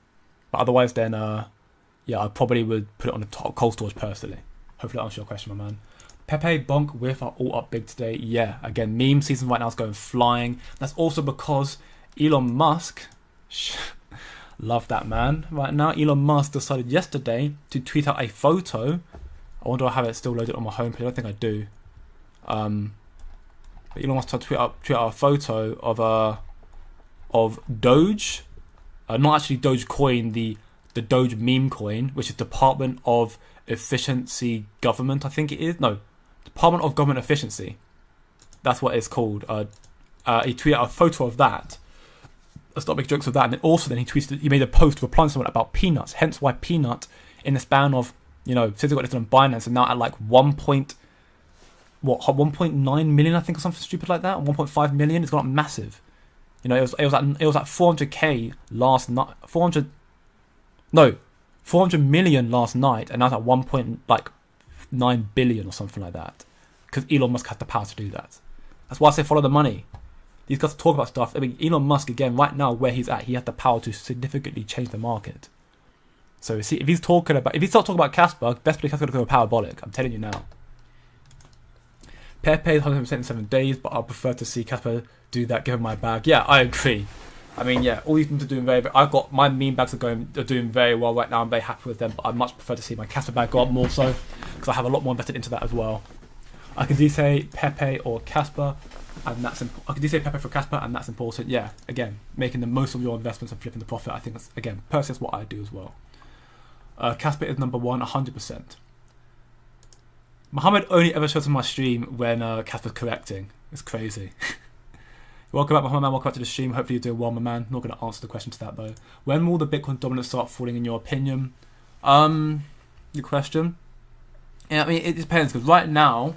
otherwise, then I probably would put it on the top cold storage personally. Hopefully, that answers your question, my man. Pepe, Bonk, Whiff are all up big today. Yeah, again, meme season right now is going flying. That's also because Elon Musk, love that man. Right now, Elon Musk decided yesterday to tweet out a photo. I wonder if I have it still loaded on my homepage. I don't think I do. But Elon Musk tweet out a photo of Doge, not actually Dogecoin, the Doge meme coin, which is Department of Efficiency Government, I think it is. No, Department of Government Efficiency. That's what it's called. He tweeted out a photo of that. Let's not make jokes of that. And then he made a post replying to someone about Peanuts. Hence why Peanut, in the span of, since it got listed on Binance, and now at like 1.9 million, I think, or something stupid like that. 1.5 million. It's gone up massive. It was at 400k last night. 400 million last night, and now it's at 1.9 billion or something like that. Because Elon Musk has the power to do that. That's why I say follow the money. These guys talk about stuff. I mean, Elon Musk, again, right now where he's at, he has the power to significantly change the market. So see, if he starts talking about Kaspa, best believe Kaspa's going to go parabolic. I'm telling you now. Pepe is 100% in 7 days, but I prefer to see Kaspa do that, give him my bag. Yeah, I agree. I mean, yeah, all these things are doing very, very... I've got my meme bags are doing very well right now. I'm very happy with them, but I much prefer to see my Kaspa bag go up more so, because I have a lot more invested into that as well. I could do say Pepe or Kaspa, and that's I could do say Pepe for Kaspa, and that's important. Yeah, again, making the most of your investments and flipping the profit. I think that's, again, personally, that's what I do as well. Kaspa is number one, 100%. Mohammed only ever shows in my stream when Kaspa's correcting. It's crazy. Welcome back, Mohammed, man. Welcome back to the stream. Hopefully you're doing well, my man. Not going to answer the question to that, though. When will the Bitcoin dominance start falling, in your opinion? Your question? Yeah, I mean, it depends, because right now,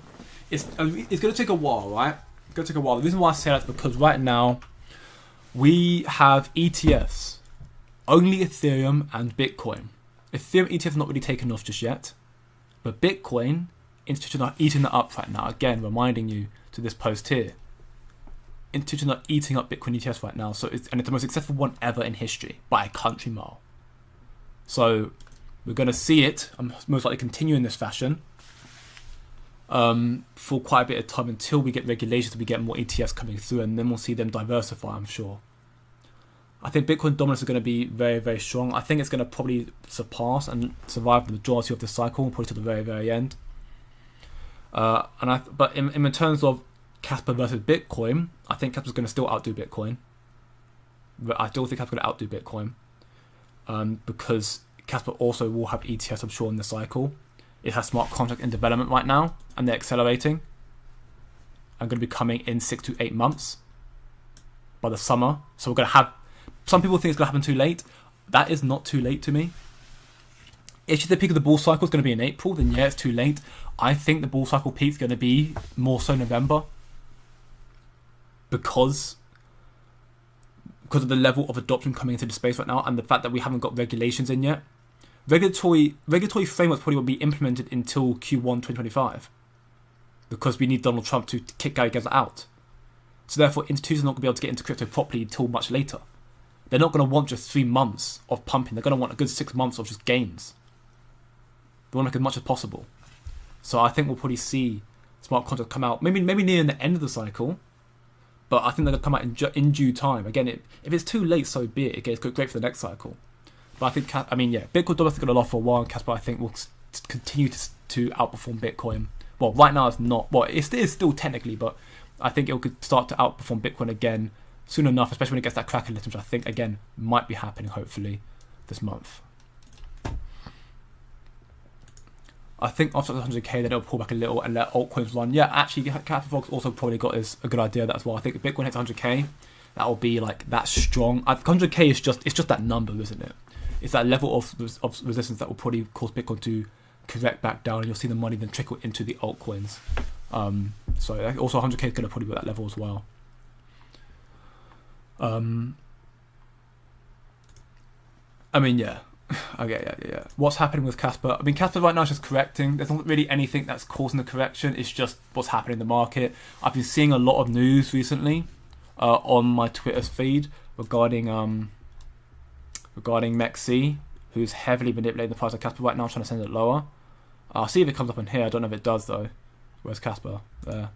it's going to take a while, right? It's going to take a while. The reason why I say that is because right now, we have ETFs. Only Ethereum and Bitcoin. Ethereum ETF is not really taken off just yet. But Bitcoin, institutions are eating that up right now. Again, reminding you to this post here. Institutions are eating up Bitcoin ETFs right now. So it's the most successful one ever in history by a country mile. So we're going to see it, most likely continue in this fashion for quite a bit of time until we get regulations, we get more ETFs coming through, and then we'll see them diversify, I'm sure. I think Bitcoin dominance is going to be very, very strong. I think it's going to probably surpass and survive the majority of the cycle, probably to the very, very end. But in terms of Kaspa versus Bitcoin, I think Kaspa's going to still outdo Bitcoin. I still think Casper going to outdo Bitcoin, because Casper also will have ETFs, I'm sure, in the cycle. It has smart contract in development right now, and they're accelerating. And going to be coming in 6 to 8 months by the summer. So we're going to have. Some people think it's going to happen too late. That is not too late to me. If the peak of the bull cycle is going to be in April, then yeah, it's too late. I think the bull cycle peak is going to be more so November, because of the level of adoption coming into the space right now, and the fact that we haven't got regulations in yet. Regulatory frameworks probably won't be implemented until Q1 2025, because we need Donald Trump to kick Gary Gensler out. So therefore, institutions are not going to be able to get into crypto properly until much later. They're not going to want just 3 months of pumping. They're going to want a good 6 months of just gains. They want to make as much as possible. So I think we'll probably see smart contracts come out, maybe near the end of the cycle, but I think they're going to come out in due time. Again, if it's too late, so be it. It's great for the next cycle. But I think, Bitcoin domestic going to last for a while, and Casper, I think, will continue to outperform Bitcoin. Well, right now it's not. Well, it is still technically, but I think it could start to outperform Bitcoin again soon enough, especially when it gets that Kraken list, which I think, again, might be happening, hopefully, this month. I think after the 100k, then it'll pull back a little and let altcoins run. Yeah, actually, Captain Fox also probably got a good idea of that as well. I think if Bitcoin hits 100k, that will be like that strong. 100k is just that number, isn't it? It's that level of resistance that will probably cause Bitcoin to correct back down, and you'll see the money then trickle into the altcoins. So also 100k is going to probably be at that level as well. Yeah. What's happening with Casper? Casper right now is just correcting. There's not really anything that's causing the correction. It's just what's happening in the market. I've been seeing a lot of news recently on my Twitter feed regarding MEXC, who's heavily manipulating the price of Casper right now, trying to send it lower. I'll see if it comes up in here. I don't know if it does though. Where's Casper? There.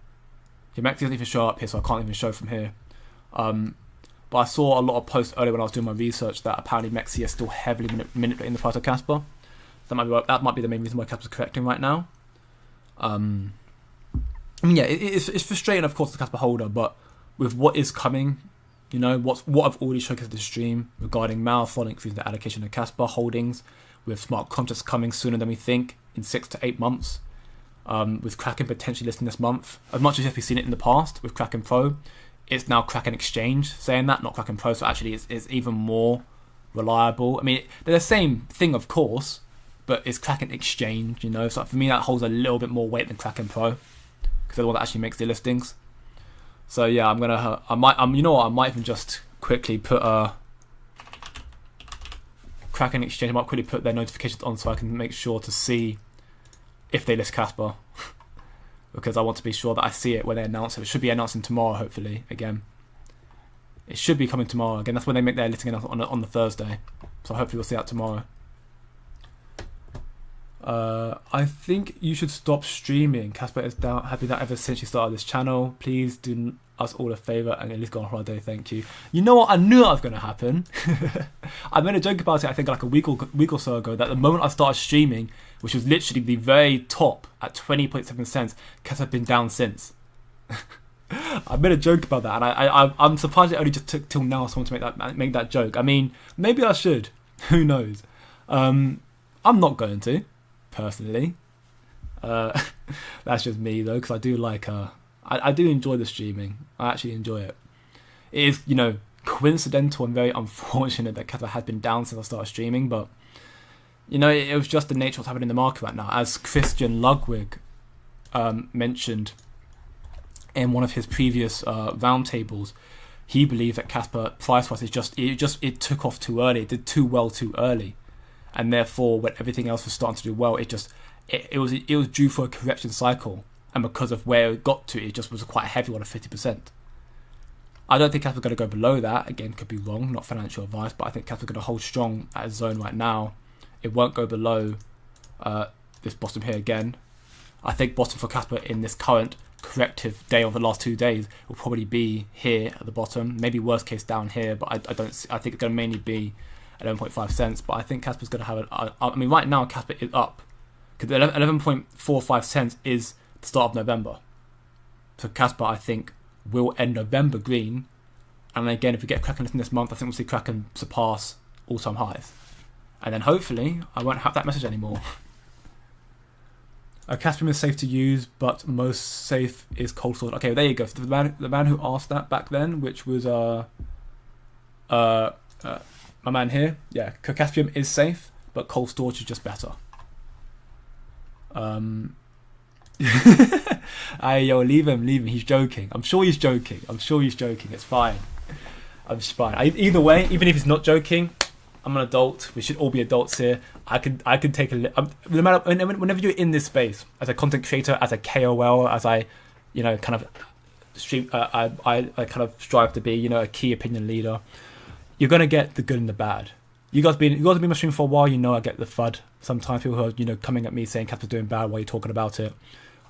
Yeah, MEXC doesn't even show up here, so I can't even show from here. But I saw a lot of posts earlier when I was doing my research that apparently MEXC is still heavily manipulating the price of Casper. So that might be the main reason why Casper's correcting right now. It's frustrating, of course, as a Casper holder, but with what is coming, what I've already showcased in the stream regarding Marathon increasing the allocation of Casper holdings, with smart contracts coming sooner than we think, in 6 to 8 months, with Kraken potentially listing this month. As much as we've seen it in the past with Kraken Pro, it's now Kraken Exchange saying that, not Kraken Pro, so actually it's even more reliable. They're the same thing, of course, but it's Kraken Exchange, so for me that holds a little bit more weight than Kraken Pro, because they're the one that actually makes the listings. So yeah, I might even just quickly put Kraken Exchange, I might quickly put their notifications on so I can make sure to see if they list Casper. Because I want to be sure that I see it when they announce it. It should be announcing tomorrow, hopefully, again. It should be coming tomorrow. Again, that's when they make their listing announcement on the Thursday. So hopefully we'll see that tomorrow. I think you should stop streaming. Casper is happy that ever since you started this channel. Please do us all a favour and at least go on holiday. Thank you. You know what? I knew that was going to happen. I made a joke about it, I think, like a week or so ago, that the moment I started streaming, which was literally the very top at 20.7 cents, Casper has been down since. I made a joke about that, and I'm surprised it only just took till now someone to make that joke. Maybe I should. Who knows? I'm not going to, personally. That's just me though, because I do like I do enjoy the streaming. I actually enjoy it. It is, coincidental and very unfortunate that Casper has been down since I started streaming, but it was just the nature of what's happening in the market right now. As Christian Ludwig mentioned in one of his previous roundtables, he believed that Casper price-wise it took off too early. It did too well too early, and therefore when everything else was starting to do well, it was due for a correction cycle, and because of where it got to, it just was quite a heavy one of 50%. I don't think Casper's going to go below that. Again, could be wrong, not financial advice, but I think Casper's going to hold strong at a zone right now. It won't go below this bottom here again. I think bottom for Casper in this current corrective day of the last 2 days will probably be here at the bottom. Maybe worst case down here, but I think it's going to mainly be 11.5 cents. But I think Casper's going to have right now Casper is up, because 11.45 cents is the start of November. So Casper, I think, will end November green, And again, if we get Kraken listing this month, I think we'll see Kraken surpass all-time highs. And then hopefully, I won't have that message anymore. Caspian is safe to use, but most safe is cold storage. Okay, well, there you go. So the man who asked that back then, which was my man here. Yeah, Caspian is safe, but cold storage is just better. Leave him. He's joking. I'm sure he's joking. It's fine. I'm just fine. Either way, even if he's not joking, I'm an adult. We should all be adults here. I can take no matter whenever you're in this space as a content creator, as a KOL, as I, kind of stream. I kind of strive to be, a key opinion leader. You're gonna get the good and the bad. You guys been my stream for a while. I get the FUD. Sometimes people who are coming at me saying Kaspa's doing bad while you're talking about it.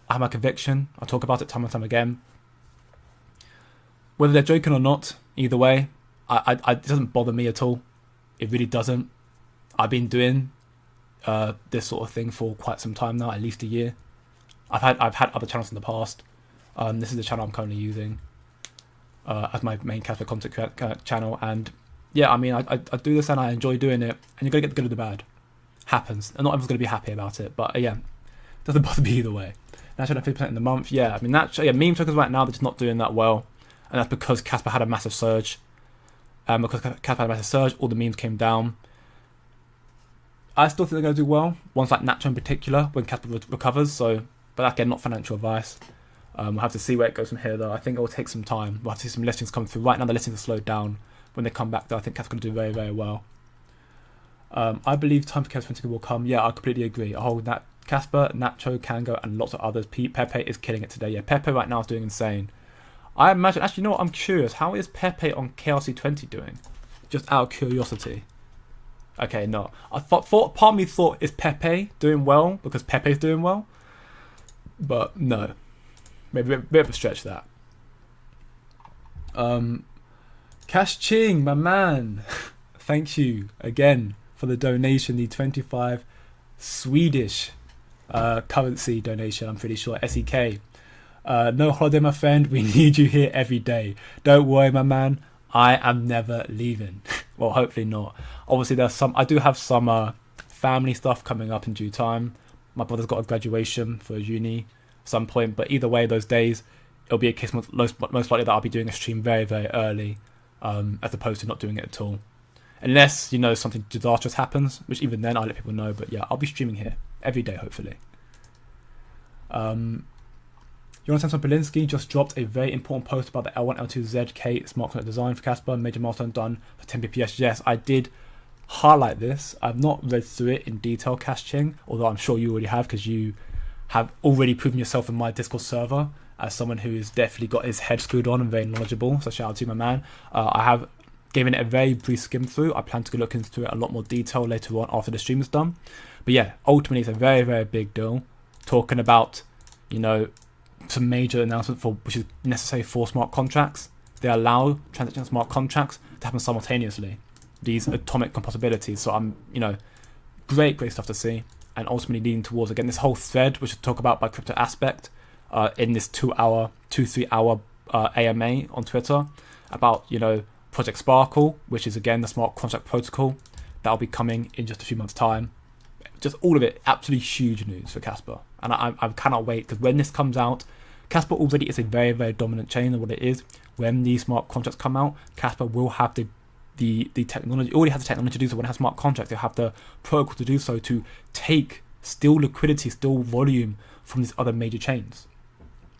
I have my conviction. I talk about it time and time again. Whether they're joking or not, either way, it doesn't bother me at all. It really doesn't. I've been doing this sort of thing for quite some time now, at least a year. I've had other channels in the past. This is the channel I'm currently using as my main Kaspa content channel, and yeah, I mean, I do this and I enjoy doing it, and you're gonna get the good and the bad. Happens, and not everyone's gonna be happy about it, but yeah, doesn't bother me either way. Natural at 50% in the month, yeah. I mean, meme tokens right now they're just not doing that well, and that's because Kaspa had a massive surge. Because Kaspa had a massive surge, all the memes came down. I still think they're going to do well. Ones like Nacho in particular, when Kaspa recovers. So, but again, not financial advice. We'll have to see where it goes from here, though. I think it will take some time. We'll have to see some listings come through. Right now, the listings are slowed down. When they come back, though, I think Kaspa's going to do very, very well. I believe time for Kaspa will come. Yeah, I completely agree. Kaspa, Nacho, Kango, and lots of others. Pepe is killing it today. Yeah, Pepe right now is doing insane. I imagine, actually, you know what? I'm curious. How is Pepe on KRC20 doing? Just out of curiosity. Okay, no. Part of me thought, is Pepe doing well because Pepe's doing well? But no. Maybe a bit of a stretch that. Cash Ching, my man. Thank you again for the donation, the 25 Swedish currency donation, I'm pretty sure, SEK. No holiday, my friend. We need you here every day. Don't worry, my man. I am never leaving. Well, hopefully not. Obviously, I do have some family stuff coming up in due time. My brother's got a graduation for uni at some point. But either way, those days, it'll be a case most likely that I'll be doing a stream very, very early, as opposed to not doing it at all. Unless, something disastrous happens, which even then I'll let people know. But yeah, I'll be streaming here every day, hopefully. Jonathan Belinsky just dropped a very important post about the L1, L2, ZK smart contract design for Kaspa. Major milestone done for 10 bps. Yes, I did highlight this. I've not read through it in detail, Cash Ching, although I'm sure you already have, because you have already proven yourself in my Discord server as someone who has definitely got his head screwed on and very knowledgeable. So shout out to you, my man. I have given it a very brief skim through. I plan to look into it a lot more detail later on after the stream is done. But yeah, ultimately it's a very, very big deal. Talking about, some major announcement which is necessary for smart contracts. They allow transaction smart contracts to happen simultaneously. These atomic compatibilities. So I'm, great stuff to see. And ultimately leading towards, again, this whole thread, which we'll talk about by Crypto Aspect, in this 3 hour AMA on Twitter about, Project Sparkle, which is again the smart contract protocol that'll be coming in just a few months' time. Just all of it, absolutely huge news for Kaspa. And I cannot wait, because when this comes out, Kaspa already is a very, very dominant chain of what it is. When these smart contracts come out, Kaspa will have the technology, already has the technology to do so. When it has smart contracts, they'll have the protocol to do so, to take still liquidity, still volume from these other major chains.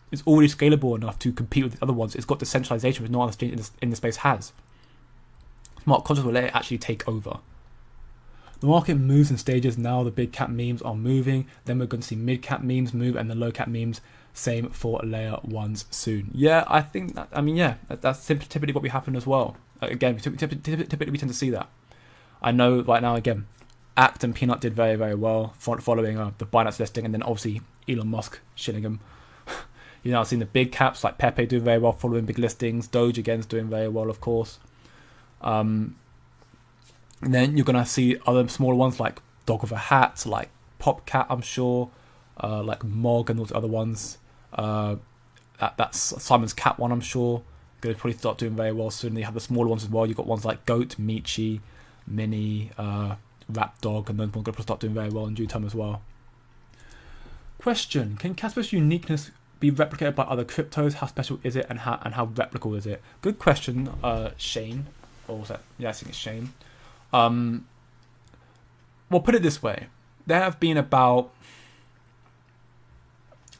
It's already scalable enough to compete with the other ones. It's got decentralization, which no other chain in the space has. Smart contracts will let it actually take over. The market moves in stages now. The big cap memes are moving. Then we're going to see mid cap memes move, and the low cap memes, same for layer ones soon. Yeah, I think that, that's typically what we happen as well. Again, typically we tend to see that. I know right now, again, Act and Peanut did very, very well following the Binance listing, and then obviously Elon Musk shilling him. I've seen the big caps like Pepe do very well following big listings. Doge again is doing very well, of course. And then you're going to see other smaller ones like Dog with a Hat, like Popcat, I'm sure, like Mog and those other ones. That's Simon's Cat one, I'm sure. going to probably start doing very well soon. You have the smaller ones as well. You've got ones like Goat, Michi, Mini, Rap Dog, and those ones are going to start doing very well in due time as well. Question: can Kaspa's uniqueness be replicated by other cryptos? How special is it, and how replicable is it? Good question, Shane. Or was that? Yeah, I think it's Shane. Well, put it this way: there have been about,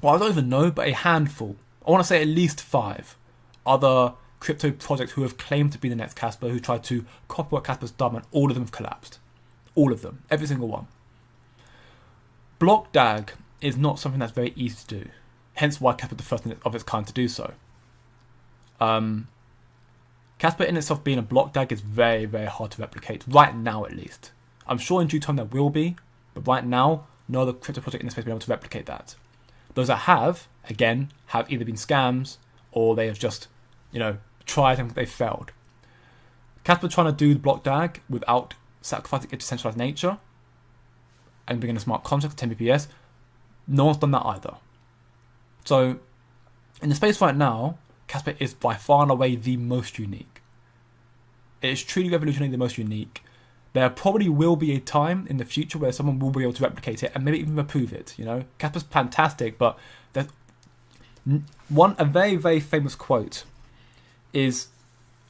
well, I don't even know, but a handful. I want to say at least 5 other crypto projects who have claimed to be the next Kaspa, who tried to copy what Kaspa's done, and all of them have collapsed. All of them, every single one. Block DAG is not something that's very easy to do. Hence why Kaspa is the first of its kind to do so. Kaspa in itself being a block DAG is very, very hard to replicate, right now at least. I'm sure in due time there will be, but right now, no other crypto project in the space will be able to replicate that. Those that have, again, have either been scams, or they have just, tried and they've failed. Kaspa trying to do the block DAG without sacrificing its decentralized nature and bringing a smart contract to 10 BPS, no one's done that either. So, in the space right now, Kaspa is by far and away the most unique. It is truly revolutionary, the most unique. There probably will be a time in the future where someone will be able to replicate it and maybe even approve it. Kaspa's fantastic, but there's a very, very famous quote is,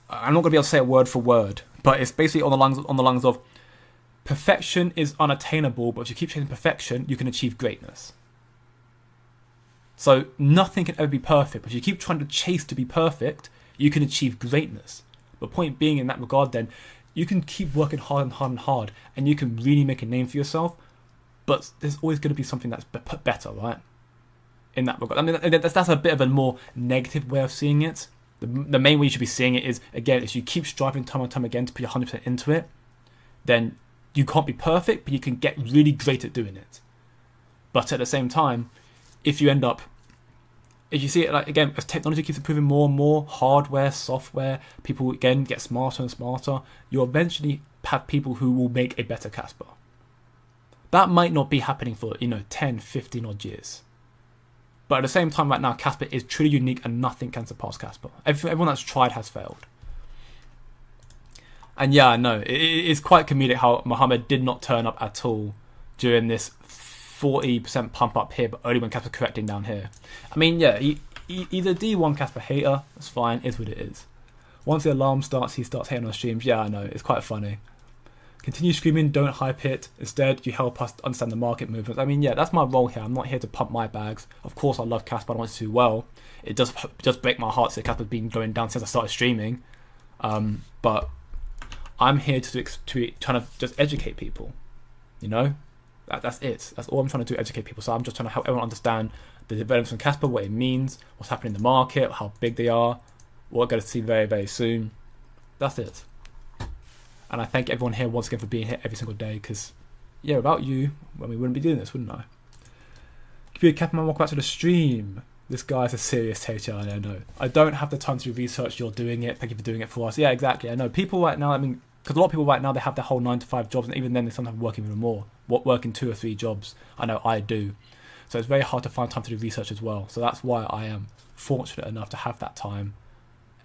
I'm not going to be able to say it word for word, but it's basically on the lines of, perfection is unattainable, but if you keep chasing perfection, you can achieve greatness. So nothing can ever be perfect, but if you keep trying to chase to be perfect, you can achieve greatness. The point being, in that regard, then, you can keep working hard and hard and hard, and you can really make a name for yourself, but there's always going to be something that's better, right? In that regard. I mean, that's a bit of a more negative way of seeing it. The main way you should be seeing it is, again, if you keep striving time and time again to put your 100% into it, then you can't be perfect, but you can get really great at doing it. But at the same time, if you see it, like, again, as technology keeps improving more and more, hardware, software, people again get smarter and smarter, you'll eventually have people who will make a better Kaspa. That might not be happening for 10, 15 odd years. But at the same time, right now, Kaspa is truly unique and nothing can surpass Kaspa. Everyone that's tried has failed. And yeah, I know, it is quite comedic how Mohammed did not turn up at all during this 40% pump up here, but only when Kaspa correcting down here. I mean, yeah, he's a D1 Kaspa hater. That's fine, is what it is. Once the alarm starts, he starts hating on streams. Yeah, I know, it's quite funny. Continue screaming, don't hype it. Instead, you help us understand the market movements. I mean, yeah, that's my role here. I'm not here to pump my bags. Of course, I love Kaspa. I want it to do well. It does break my heart that Kaspa's been going down since I started streaming. But I'm here to trying to just educate people. That's it. That's all I'm trying to do, educate people. So I'm just trying to help everyone understand the developments in Kaspa, what it means, what's happening in the market, how big they are, what we're going to see very, very soon. That's it. And I thank everyone here once again for being here every single day, because, yeah, without you, well, we wouldn't be doing this, wouldn't I? Give you a Kappa man, welcome back to the stream. This guy's a serious hater, I know. I don't have the time to do research, you're doing it, thank you for doing it for us. Yeah, exactly, I know. People right now, because a lot of people right now, they have their whole 9-to-5 jobs, and even then they sometimes work even more. Working 2 or 3 jobs, I know I do. So it's very hard to find time to do research as well. So that's why I am fortunate enough to have that time,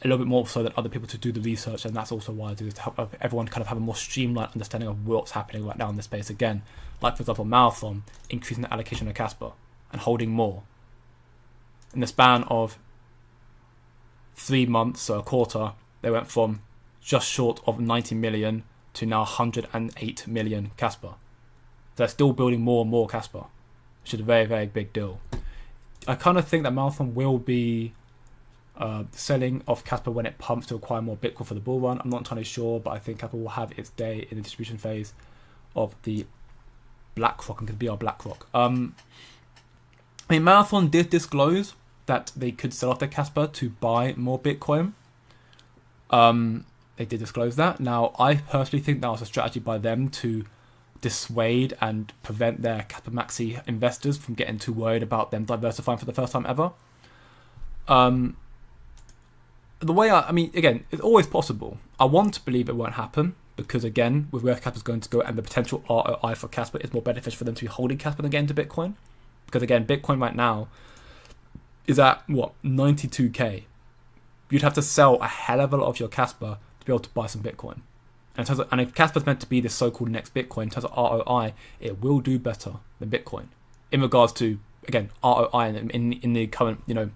a little bit more so than other people to do the research, and that's also why I do this, to help everyone kind of have a more streamlined understanding of what's happening right now in this space. Again, like for example, Marathon increasing the allocation of Kaspa and holding more. In the span of 3 months, so a quarter, they went from just short of 90 million to now 108 million Kaspa. So they're still building more and more Kaspa, which is a very, very big deal. I kind of think that Marathon will be selling off Kaspa when it pumps to acquire more Bitcoin for the bull run. I'm not entirely sure, but I think Kaspa will have its day in the distribution phase of the BlackRock, and could be our BlackRock. Marathon did disclose that they could sell off their Kaspa to buy more Bitcoin. They did disclose that. Now, I personally think that was a strategy by them to dissuade and prevent their Kaspa Maxi investors from getting too worried about them diversifying for the first time ever. The way again, it's always possible. I want to believe it won't happen because, again, with where Kaspa is going to go and the potential ROI for Kaspa, it's more beneficial for them to be holding Kaspa than getting into Bitcoin. Because, again, Bitcoin right now is at, 92k. you'd have to sell a hell of a lot of your Kaspa to be able to buy some Bitcoin. And if Kaspa's meant to be the so-called next Bitcoin, in terms of ROI, it will do better than Bitcoin in regards to, again, ROI in the current, on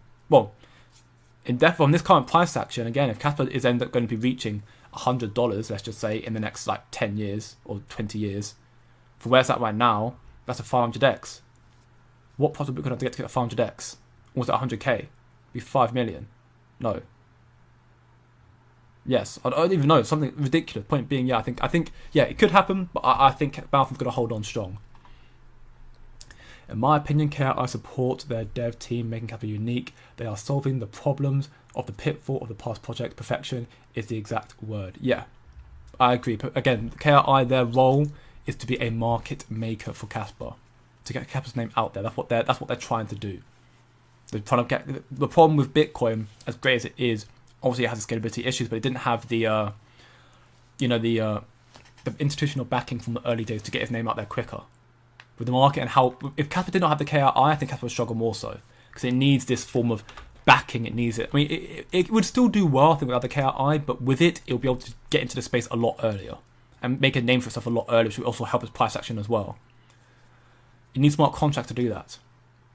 this current price action. Again, if Kaspa is end up going to be reaching $100, let's just say, in the next 10 years or 20 years, for where it's at right now, that's a 500x. What profit we're going to have to get to 500x? Or was it 100k? Be 5 million? No. Yes, I don't even know, something ridiculous. Point being, I think, it could happen, but I think Baltham's going to hold on strong. In my opinion, KRI support their dev team, making Kaspa unique. They are solving the problems of the pitfall of the past project. Perfection is the exact word. Yeah, I agree. But again, KRI, their role is to be a market maker for Kaspa, to get Kaspa's name out there. That's what they're trying to do. They're trying to get the problem with Bitcoin, as great as it is. Obviously, it has scalability issues, but it didn't have the institutional backing from the early days to get its name out there quicker. With the market and how, if Kaspa did not have the KRI, I think Kaspa would struggle more so, because it needs this form of backing. It needs it. I mean, it would still do well, I think, without the KRI, but with it, it'll be able to get into the space a lot earlier and make a name for itself a lot earlier, which will also help its price action as well. It needs smart contracts to do that.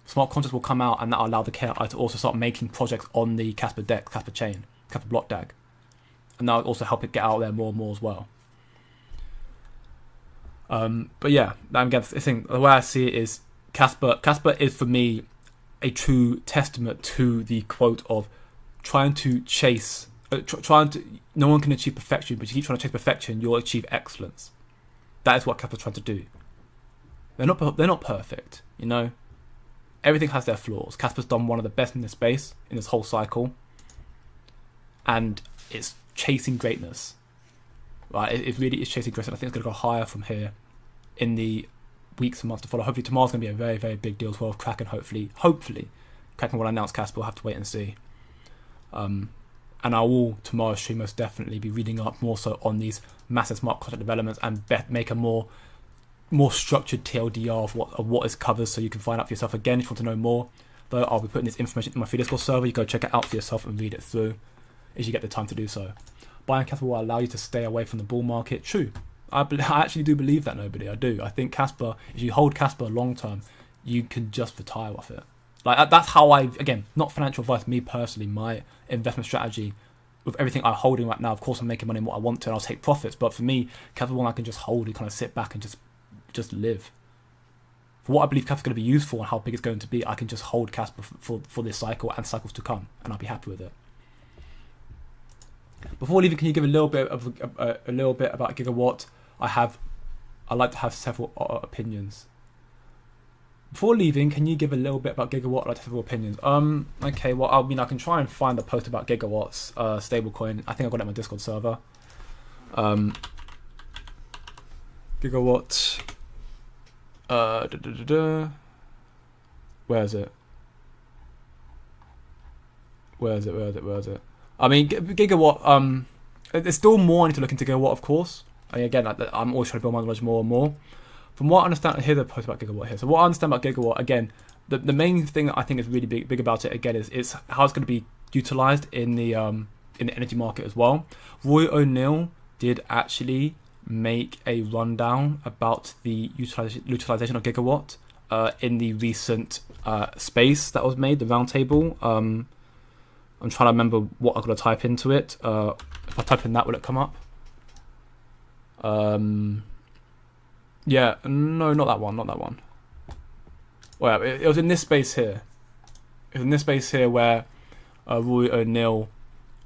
Smart contracts will come out, and that will allow the KRI to also start making projects on the Kaspa deck, Kaspa chain, Kaspa block DAG, and that will also help it get out there more and more as well. But yeah, again, I think the way I see it is Kaspa is for me a true testament to the quote of trying to chase, no one can achieve perfection, but if you keep trying to chase perfection, you'll achieve excellence. That is what Kaspa's trying to do. They're not perfect, Everything has their flaws. Kaspa's done one of the best in this space in this whole cycle, and it's chasing greatness. Right, it really is chasing greatness. I think it's going to go higher from here in the weeks and months to follow. Hopefully tomorrow's going to be a very, very big deal as well. Kraken, hopefully Kraken will announce Kaspa. We'll have to wait and see. And I will tomorrow's stream most definitely be reading up more so on these massive smart contract developments and make a more structured TLDR of what is covered, so you can find out for yourself. Again, if you want to know more, though, I'll be putting this information in my free Discord server. You go check it out for yourself and read it through if you get the time to do so. Buying Kaspa will allow you to stay away from the bull market. True. I actually do believe that, nobody. I do. I think Kaspa, if you hold Kaspa long term, you can just retire off it. That's how again, not financial advice, me personally, my investment strategy with everything I'm holding right now. Of course, I'm making money in what I want to, and I'll take profits. But for me, Kaspa one I can just hold and kind of sit back and just live. For what I believe Kaspa's going to be used for and how big it's going to be, I can just hold Kaspa for this cycle and cycles to come, and I'll be happy with it. Before leaving, can you give a little bit about Gigawatt? I like to have several opinions. Before leaving, can you give a little bit about Gigawatt? I like to have several opinions. Okay. Well, I can try and find the post about Gigawatt's stablecoin. I think I got it on my Discord server. Gigawatt. Where is it? I mean, Gigawatt, there's still more I need to look into Gigawatt, of course. Again, I'm always trying to build my knowledge more and more. From what I understand, here's a post about Gigawatt here. So what I understand about Gigawatt, again, the main thing that I think is really big about it, again, is how it's going to be utilised in the energy market as well. Roy O'Neill did actually make a rundown about the utilisation of Gigawatt in the recent space that was made, the roundtable. I'm trying to remember what I've got to type into it. If I type in that, will it come up? Yeah, no, not that one. Well, it was in this space here. It was in this space here where Roy O'Neill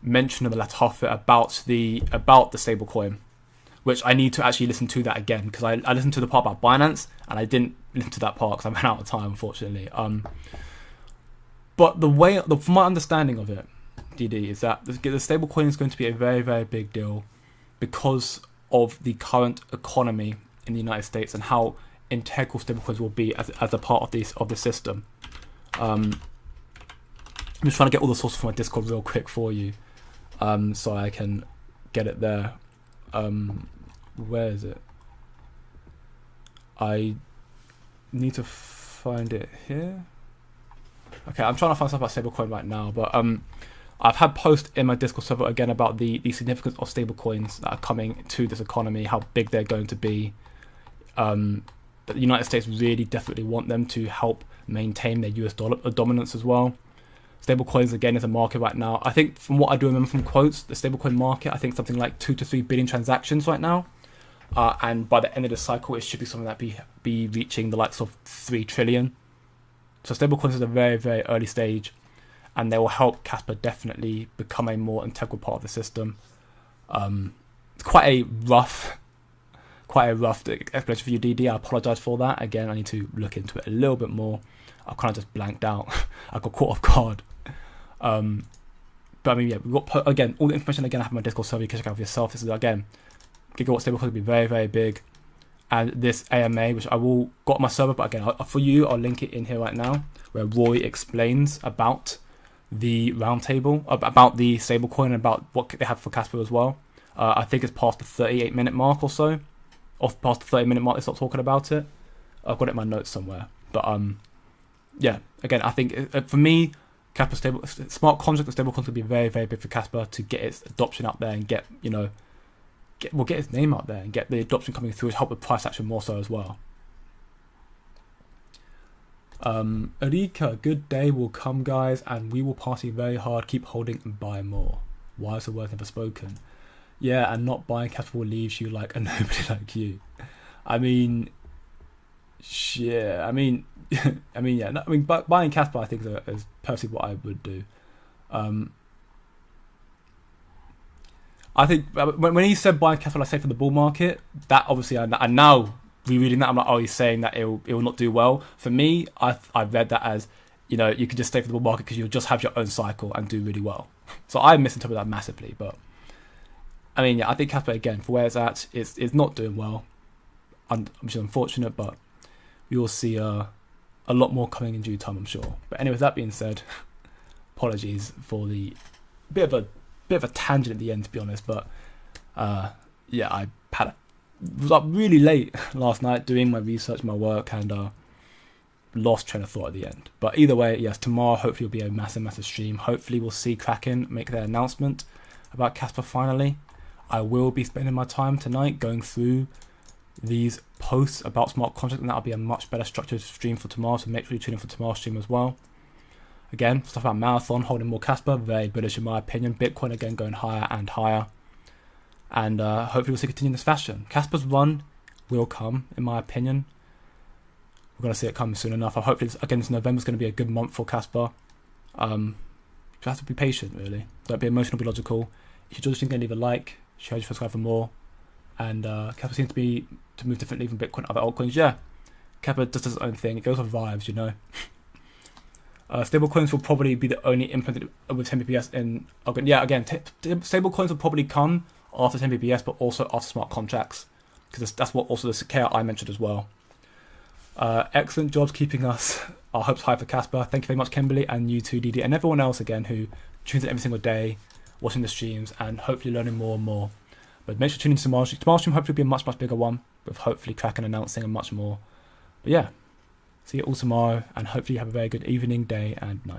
mentioned in the latter half of it about the stablecoin, which I need to actually listen to that again, because I listened to the part about Binance and I didn't listen to that part because I ran out of time, unfortunately. But from my understanding of it, DD, is that the stablecoin is going to be a very, very big deal because of the current economy in the United States and how integral stablecoins will be as a part of the system. I'm just trying to get all the sources from my Discord real quick for you, so I can get it there. Where is it? I need to find it here. Okay, I'm trying to find stuff about stablecoin right now, but I've had posts in my Discord server again about the significance of stablecoins that are coming to this economy, how big they're going to be. But the United States really definitely want them to help maintain their US dollar dominance as well. Stablecoins again is a market right now. I think from what I do remember from quotes, the stablecoin market, I think something like 2 to 3 billion transactions right now. And by the end of the cycle, it should be something that be reaching the likes of 3 trillion. So stablecoins is a very, very early stage, and they will help Kaspa definitely become a more integral part of the system. It's quite a rough explanation for you, DD. I apologize for that. Again, I need to look into it a little bit more. I kind of just blanked out. I got caught off guard. But I mean, yeah, we've got, again, all the information again I have in my Discord server. You can check out for yourself. This is, again, gigawatt stablecoin will be very, very big. And this AMA, which I will got on my server, but again, for you, I'll link it in here right now, where Roy explains about the roundtable, about the stablecoin, and about what they have for Kaspa as well. I think it's past the 38-minute mark or so. Off past the 30-minute mark, they start talking about it. I've got it in my notes somewhere. But yeah, again, I think for me, Kaspa smart contract and stablecoins will be very, very big for Kaspa to get its adoption out there and get its name out there and get the adoption coming through, to help with price action more so as well. Erika, good day will come, guys, and we will party very hard. Keep holding and buy more. Why is the word never spoken? Yeah, and not buying Kaspa will leave you like a nobody like you. I mean, yeah. I mean, buying Kaspa, I think is personally what I would do. I think when he said buying Kaspa, like say for the bull market, that obviously I now rereading that, I'm like, oh, he's saying that it will not do well. For me, I've read that as, you could just stay for the bull market because you'll just have your own cycle and do really well. So I misinterpret that massively, but I mean, yeah, I think Kaspa, again, for where it's at, it's not doing well, which is unfortunate, but we will see a lot more coming in due time, I'm sure. But anyway, that being said, apologies for the bit of a tangent at the end, to be honest, but yeah, I was up really late last night doing my research, my work, and lost train of thought at the end. But either way, yes, tomorrow hopefully will be a massive stream. Hopefully we'll see Kraken make their announcement about Kaspa finally. I will be spending my time tonight going through these posts about smart contracts, and that'll be a much better structured stream for tomorrow, so make sure you tune in for tomorrow's stream as well. Again, stuff about Marathon holding more Kaspa, very bullish in my opinion. Bitcoin again going higher and higher, and hopefully we'll see continue in this fashion. Kaspa's run will come, in my opinion. We're going to see it come soon enough. Hopefully, again, this November's going to be a good month for Kaspa. You have to be patient, really. Don't be emotional, be logical. If you enjoy this, you can leave a like, share, subscribe for more. And Kaspa seems to move differently from Bitcoin and other altcoins. Yeah, Kaspa just does its own thing. It goes with vibes, Stablecoins will probably be the only implemented with 10 BPS in. Yeah, again, stablecoins will probably come after 10 BPS, but also after smart contracts, because that's what also the KI mentioned as well. Excellent jobs keeping our hopes high for Kaspa. Thank you very much, Kimberly, and you too, DD, and everyone else again who tunes in every single day, watching the streams, and hopefully learning more and more. But make sure to tune in to tomorrow's stream. Tomorrow's stream hopefully will be a much bigger one, with hopefully Kraken announcing and much more. But yeah, see you all tomorrow, and hopefully you have a very good evening, day, and night.